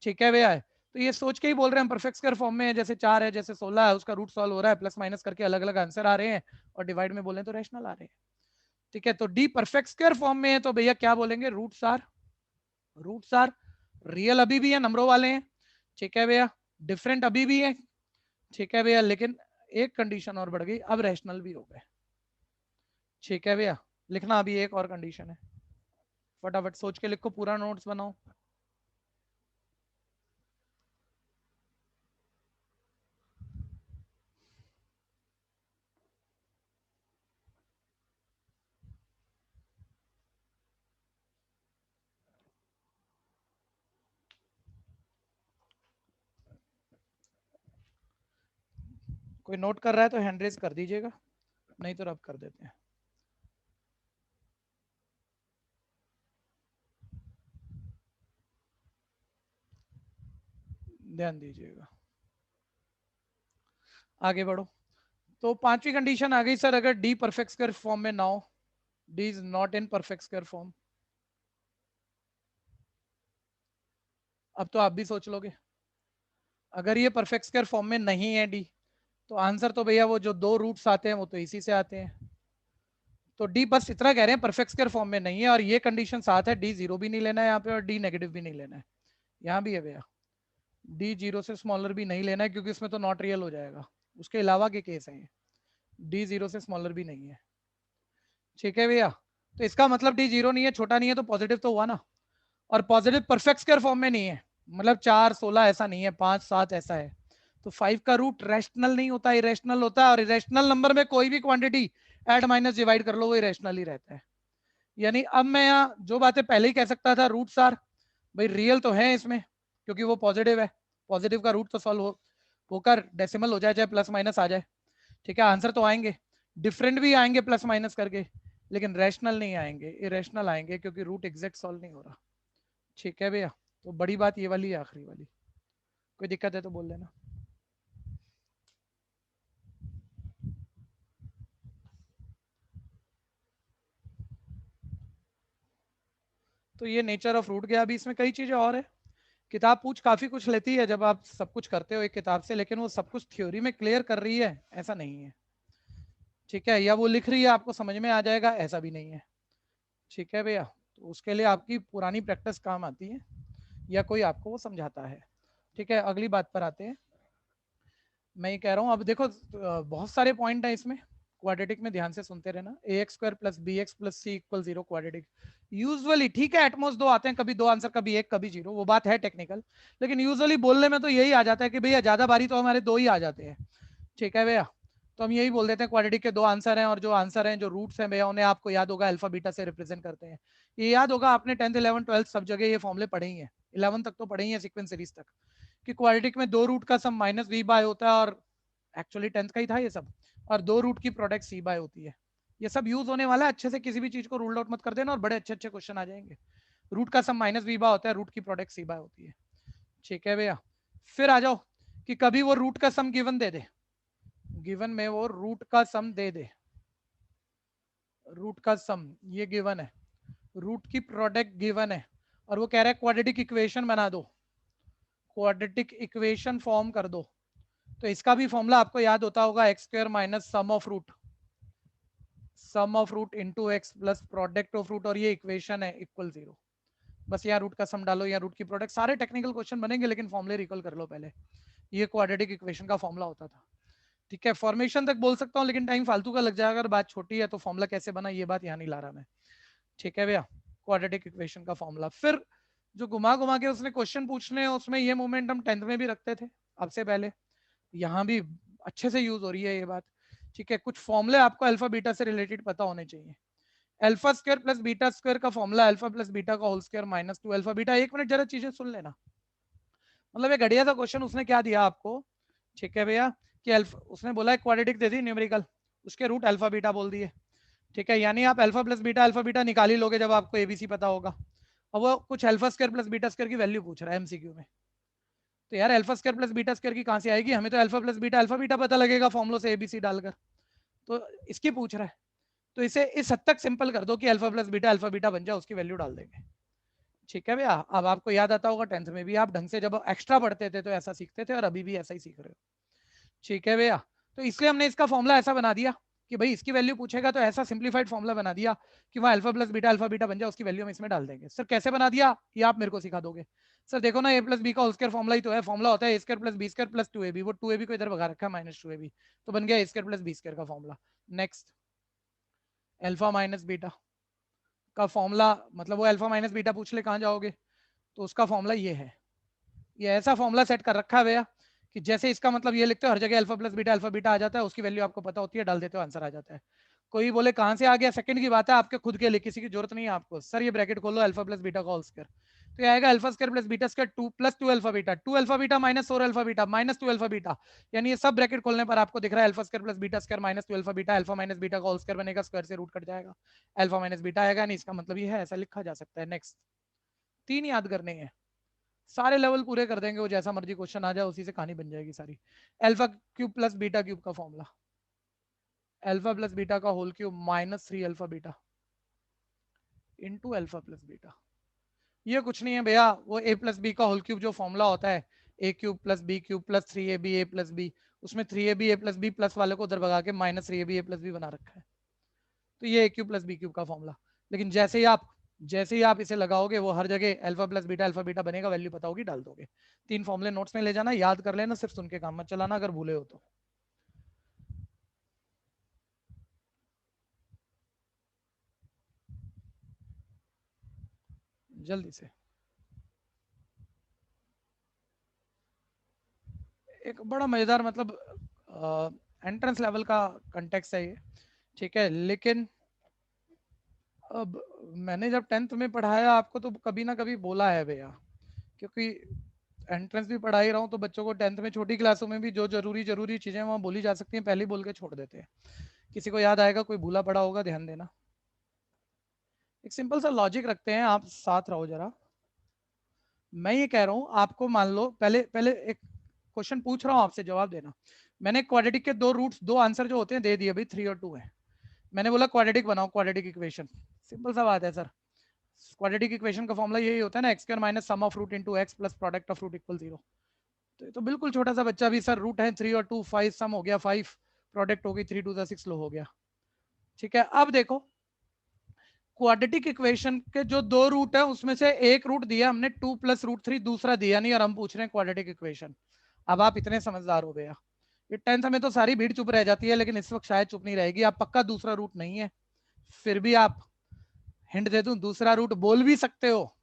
ठीक है भैया। तो ये सोच के ही बोल रहे हैं हम परफेक्ट स्क्वायर फॉर्म में है, जैसे 4 है, जैसे 16 है, उसका रूट सॉल्व हो रहा है, प्लस माइनस करके अलग अलग आंसर आ रहे हैं, और डिवाइड में बोले तो रैशनल आ रहे हैं, ठीक है। तो डी परफेक्ट स्क्वायर फॉर्म में है, तो भैया क्या बोलेंगे, रूट्स आर रियल अभी भी है, नंबरों वाले हैं, ठीक है भैया, डिफरेंट अभी भी है, ठीक है भैया, लेकिन एक कंडीशन और बढ़ गई, अब रैशनल भी हो गए, ठीक है भैया। लिखना अभी एक और कंडीशन है, फटाफट सोच के लिखो, पूरा नोट्स बनाओ। कोई नोट कर रहा है तो हैंड रेज कर दीजिएगा, नहीं तो रब कर देते हैं। ध्यान दीजिएगा, आगे बढ़ो। तो पांचवी कंडीशन आ गई सर, अगर डी परफेक्ट स्क्वायर फॉर्म में ना हो, D is not in perfect square form. अब तो आप भी सोच लोगे, अगर ये परफेक्ट स्क्वायर फॉर्म में नहीं है डी, तो आंसर तो भैया वो जो 2 रूट्स आते हैं वो तो इसी से आते हैं। तो डी बस इतना कह रहे हैं परफेक्ट स्क्वायर फॉर्म में नहीं है, और ये कंडीशन साथ है, डी जीरो भी नहीं लेना है यहाँ पे, और डी नेगेटिव भी नहीं लेना है, यहाँ भी है भैया, डी जीरो से स्मॉलर भी नहीं लेना है, क्योंकि इसमें तो नॉट रियल हो जाएगा, उसके अलावा के केस है ये, डी जीरो से स्मॉलर भी नहीं है, ठीक है भैया। तो इसका मतलब डी जीरो नहीं है, छोटा नहीं है, तो पॉजिटिव तो हुआ ना, और पॉजिटिव परफेक्ट स्क्वायर फॉर्म में नहीं है, मतलब 4 16 ऐसा नहीं है, 5 7 ऐसा है। तो 5 का रूट रैशनल नहीं होता, इरेशनल होता है, और इरेशनल नंबर में कोई भी क्वांटिटी ऐड माइनस डिवाइड कर लो, वो इरेशनल ही रहता है। यानी अब मैं यहाँ जो बातें पहले ही कह सकता था, रूट्स आर भाई रियल तो है इसमें, क्योंकि वो पॉजिटिव है, पॉजिटिव का रूट तो सॉल्व होकर डेसिमल हो जाए, चाहे प्लस माइनस आ जाए, ठीक है, आंसर तो आएंगे, डिफरेंट भी आएंगे प्लस माइनस करके, लेकिन रैशनल नहीं आएंगे, इरेशनल आएंगे, क्योंकि रूट एग्जैक्ट सॉल्व नहीं हो रहा, ठीक है भैया। तो बड़ी बात ये वाली है, आखिरी वाली, कोई दिक्कत है तो बोल लेना। तो ये नेचर ऑफ रूट गया। अभी इसमें कई चीजें और है, किताब पूछ काफी कुछ लेती है जब आप सब कुछ करते हो एक किताब से, लेकिन वो सब कुछ थ्योरी में क्लियर कर रही है ऐसा नहीं है, ठीक है, या वो लिख रही है आपको समझ में आ जाएगा ऐसा भी नहीं है, ठीक है भैया। तो उसके लिए आपकी पुरानी प्रैक्टिस काम आती है, या कोई आपको वो समझाता है, ठीक है। अगली बात पर आते हैं, मैं ये कह रहा हूँ, अब देखो बहुत सारे पॉइंट है इसमें, क्वाड्रेटिक में ध्यान से सुनते रहना, ax square plus B X plus C equal 0 quadratic, usually ठीक है, एटमोस्ट 2 आते हैं, कभी 2 आंसर, कभी 1 कभी 0, वो बात है टेक्निकल, लेकिन यूजुअली बोलने में तो यही आ जाता है कि भैया ज्यादा बारी तो हमारे 2 ही आ जाते हैं, ठीक है भैया। तो हम यही बोल देते हैं क्वाड्रेटिक के 2 आंसर हैं, और जो आंसर हैं, जो रूट्स हैं भैया, उन्हें आपको याद होगा अल्फा बीटा से रिप्रेजेंट करते हैं, ये याद होगा, आपने 10th 11th 12th सब जगह ये फॉर्मूले पढ़े ही हैं, 11 तक तो पढ़े ही हैं, सीक्वेंस सीरीज तक, कि क्वाड्रेटिक में दो रूट का सम माइनस वी बाय होता है, और एक्चुअली 10th का ही था ये सब, और दो रूट की प्रोडक्ट सी बाय होती है। ये सब यूज होने वाला है, अच्छे से किसी भी चीज को रूल आउट मत कर देना और बड़े अच्छे अच्छे क्वेश्चन आ जाएंगे। रूट का सम माइनस वी बाय होता है, रूट की प्रोडक्ट सी बाय होती है। ठीक है भैया, फिर आ जाओ कि कभी वो रूट का सम गिवन दे दे, गिवन में वो रूट का सम दे दे, रूट का सम ये गिवन है, रूट की प्रोडक्ट गिवन है, और वो कह रहा है क्वाड्रेटिक इक्वेशन बना दो, क्वाड्रेटिक इक्वेशन फॉर्म कर दो। तो इसका भी फॉर्मूला आपको याद होता होगा, X square minus sum of root into X plus product of root, और ये इक्वेशन है इक्वल 0। बस यहाँ रूट का सम डालो या रूट की प्रोडक्ट, सारे टेक्निकल क्वेश्चन बनेंगे लेकिन फॉर्मूले रिकॉल कर लो पहले। ये क्वाड्रेटिक इक्वेशन का फॉर्मूला होता था। ठीक है, फॉर्मेशन तक बोल सकता हूँ लेकिन टाइम फालतू का लग जाएगा, अगर बात छोटी है तो फॉर्मूला कैसे बना ये बात यहाँ नहीं ला रहा मैं। ठीक है भैया, क्वाड्रेटिक इक्वेशन का फॉर्मूला। फिर जो घुमा घुमा के उसने क्वेश्चन पूछने हैं, उसमें ये मूवमेंट हम 10th में भी रखते थे अब से पहले, यहाँ भी अच्छे से यूज हो रही है ये बात। ठीक है, कुछ फॉर्मूले आपको अल्फा बीटा से रिलेटेड पता होने चाहिए। Alpha square plus beta square का फॉर्मूला अल्फा प्लस बीटा का whole square minus 2 alpha beta. एक मिनट जरा चीजें सुन लेना, मतलब एक घटिया सा क्वेश्चन उसने क्या दिया आपको। ठीक है भैया, कि अल्फा उसने बोला क्वाड्रेटिक दे दी न्यूमेरिकल, उसके रूट अल्फा बीटा बोल दिए। ठीक है, यानी आप अल्फा बीटा निकाल ही लोगे जब आपको एबीसी पता होगा। अब वो कुछ alpha square plus beta square की वैल्यू पूछ रहा है एमसीक्यू में। तो यार alpha square plus beta square की कहां से आएगी, हमें तो अल्फा बीटा पता लगेगा फॉर्मुलों से एबीसी डालकर, तो इसकी पूछ रहा है। तो इसे इस हद तक सिंपल कर दो कि अल्फा बीटा बन जाए, उसकी वैल्यू डाल देंगे। ठीक है भैया, अब आपको याद आता होगा 10th में भी आप ढंग से जब एक्स्ट्रा पढ़ते थे तो ऐसा सीखते थे, और अभी भी ऐसा ही सीख रहे हो। ठीक है भैया, तो इसलिए हमने इसका फॉर्मूला ऐसा बना दिया कि भाई इसकी वैल्यू पूछेगा तो ऐसा सिंप्लीफाइड फॉर्मूला बना दिया कि वहाँ अल्फा बीटा बन जाए, उसकी वैल्यू हम इसमें डाल देंगे। सर कैसे बना दिया ये आप मेरे को सिखा दोगे? सर देखो ना, ए प्लस बी का होल स्क्वायर फॉर्मूला ही तो है, फॉर्मूला होता है A square plus B square plus 2ab, वो 2ab को इधर भगा रखा है माइनस 2ab, तो बन गया ए स्क्वायर प्लस बी स्क्वायर का formula. Next, alpha minus beta का फॉर्मूला, मतलब वो अल्फा माइनस बीटा पूछ ले कहाँ जाओगे, तो उसका फॉर्मूला ये है। ये ऐसा फॉर्मूला सेट कर रखा है भैया कि जैसे इसका मतलब ये लिखते हो हर जगह अल्फा बीटा आ जाता है, उसकी वैल्यू आपको पता होती है, डाल देते हो आंसर आ जाता है। कोई बोले कहां से आ गया, सेकंड की बात है, आपके खुद के लिए, किसी की जरूरत नहीं है आपको। सर ये ब्रैकेट खोलो, अल्फा प्लस बीटा का होल स्क्वायर, तो ये आएगा alpha square plus beta square 2 plus 2 alpha beta minus 4 alpha beta minus 2 alpha beta, यानी ये सब ब्रैकेट खोलने पर आपको दिख रहा है alpha square plus beta square minus 2 alpha beta, alpha minus beta का होल स्क्वायर बनेगा, स्क्वायर से रूट कट जाएगा, अल्फा माइनस बीटा आएगा, नहीं इसका मतलब ये है, ऐसा लिखा जा सकता है। नेक्स्ट, 3 याद करने हैं, सारे लेवल पूरे कर देंगे, वो जैसा मर्जी क्वेश्चन आ जाए उसी से कहानी बन जाएगी सारी। Alpha cube plus beta cube का फॉर्मूला, अल्फा प्लस बीटा का whole cube minus 3 alpha beta into alpha plus beta. ये कुछ नहीं है भैया, वो ए प्लस बी का होल क्यूब जो फॉर्मूला होता है, A cube plus B cube plus 3ab A plus B, उसमें 3ab A plus B plus वाले को उधर भगा के minus 3ab A plus B बना रखा है, तो ये ए क्यूब प्लस बी क्यूब का फॉर्मूला। लेकिन जैसे ही आप इसे लगाओगे वो हर जगह अल्फा बीटा बनेगा, वैल्यू पता होगी, डाल दोगे। 3 फॉर्मूले नोट्स में ले जाना, याद कर लेना, सिर्फ सुन के काम मत चलाना अगर भूले हो तो। जल्दी से, एक बड़ा मजेदार मतलब एंट्रेंस लेवल का कंटेक्स्ट है ये। ठीक है, लेकिन अब मैंने जब 10th में पढ़ाया आपको तो कभी ना कभी बोला है भैया, क्योंकि एंट्रेंस भी पढ़ा ही रहा हूँ, तो बच्चों को 10th में छोटी क्लासों में भी जो जरूरी चीजें वहाँ बोली जा सकती हैं पहले ही बोल के छोड़ देते हैं। किसी को याद आएगा, कोई भूला पड़ा होगा, ध्यान देना। एक सिंपल सा लॉजिक रखते हैं, आप साथ रहो जरा। मैं ये कह रहा हूँ आपको, मान लो पहले एक क्वेश्चन पूछ रहा हूँ आपसे, जवाब देना। मैंने क्वाड्रेटिक के 2 रूट्स, 2 आंसर जो होते हैं दे दिए भाई, 3 और 2 है। मैंने बोला क्वाड्रेटिक बनाओ, क्वाड्रेटिक इक्वेशन, सिंपल सा बात है सर। क्वाड्रेटिक इक्वेशन का फॉर्मूला यही होता है ना, X square minus sum of root into X plus product of root equal 0। तो बिल्कुल छोटा सा बच्चा भी, सर रूट है 3 और 2 5, सम हो गया 5, प्रोडक्ट हो गई 3 2 6 लो हो गया। ठीक है, अब देखो क्वाड्रेटिक इक्वेशन के जो 2 रूट है उसमें से एक रूट दिया हमने 2 प्लस रूट 3, दूसरा दिया नहीं, और हम पूछ रहे हैं क्वाड्रेटिक इक्वेशन। अब आप इतने समझदार हो गया, ये 10th में तो सारी भीड़ चुप रह जाती है, लेकिन इस वक्त शायद चुप नहीं रहेगी। आप पक्का दूसरा रूट नहीं है, फिर भी आप हिंट दे दूं, दूसरा रूट बोल भी सकते हो।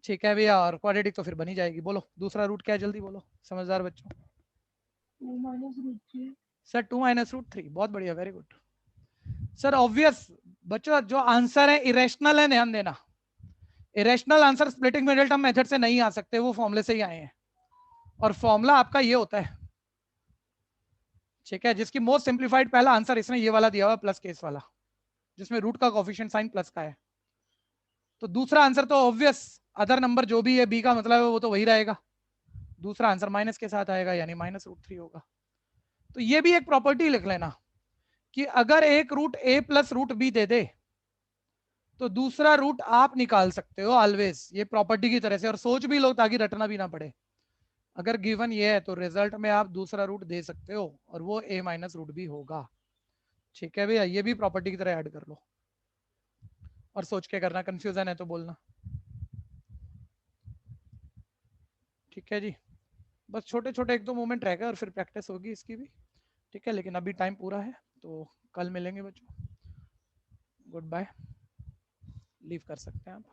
ठीक है भैया, और क्वाड्रेटिक तो फिर बनी जाएगी। बोलो दूसरा रूट क्या है, जल्दी बोलो समझदार बच्चों। 2 minus root 3. Sir 2 minus root 3, बहुत बढ़िया, वेरी गुड सर। ऑब्वियस बच्चों, जो आंसर है इरेशनल है, ध्यान देना। Irrational answer splitting middle term method से नहीं आ सकते, वो फॉर्मूले से ही आए हैं। और फॉर्मूला आपका ये होता है, ठीक है, जिसकी मोस्ट सिंप्लीफाइड पहला आंसर इसने ये वाला दिया हुआ प्लस केस वाला, जिसमें रूट का कोफिशिएंट साइन प्लस का है। तो दूसरा आंसर तो ऑब्वियस, अदर नंबर जो भी है बी का मतलब है वो तो वही रहेगा, दूसरा आंसर माइनस के साथ आएगा, यानी -√3 होगा। तो ये भी एक प्रॉपर्टी लिख लेना कि अगर एक रूट ए प्लस रूट बी दे दे तो दूसरा रूट आप निकाल सकते हो ऑलवेज, ये प्रॉपर्टी की तरह से, और सोच भी लो ताकि रटना भी ना पड़े। अगर गिवन ये है तो रिजल्ट में आप दूसरा रूट दे सकते हो और वो a माइनस रूट बी होगा। ठीक है भैया, ये भी प्रॉपर्टी की तरह ऐड कर लो और सोच के करना, कंफ्यूजन है तो बोलना। ठीक है जी, बस छोटे छोटे एक दो मोमेंट रह गए और फिर प्रैक्टिस होगी इसकी भी। ठीक है, लेकिन अभी टाइम पूरा है तो कल मिलेंगे बच्चों। गुड बाय, लीव कर सकते हैं आप।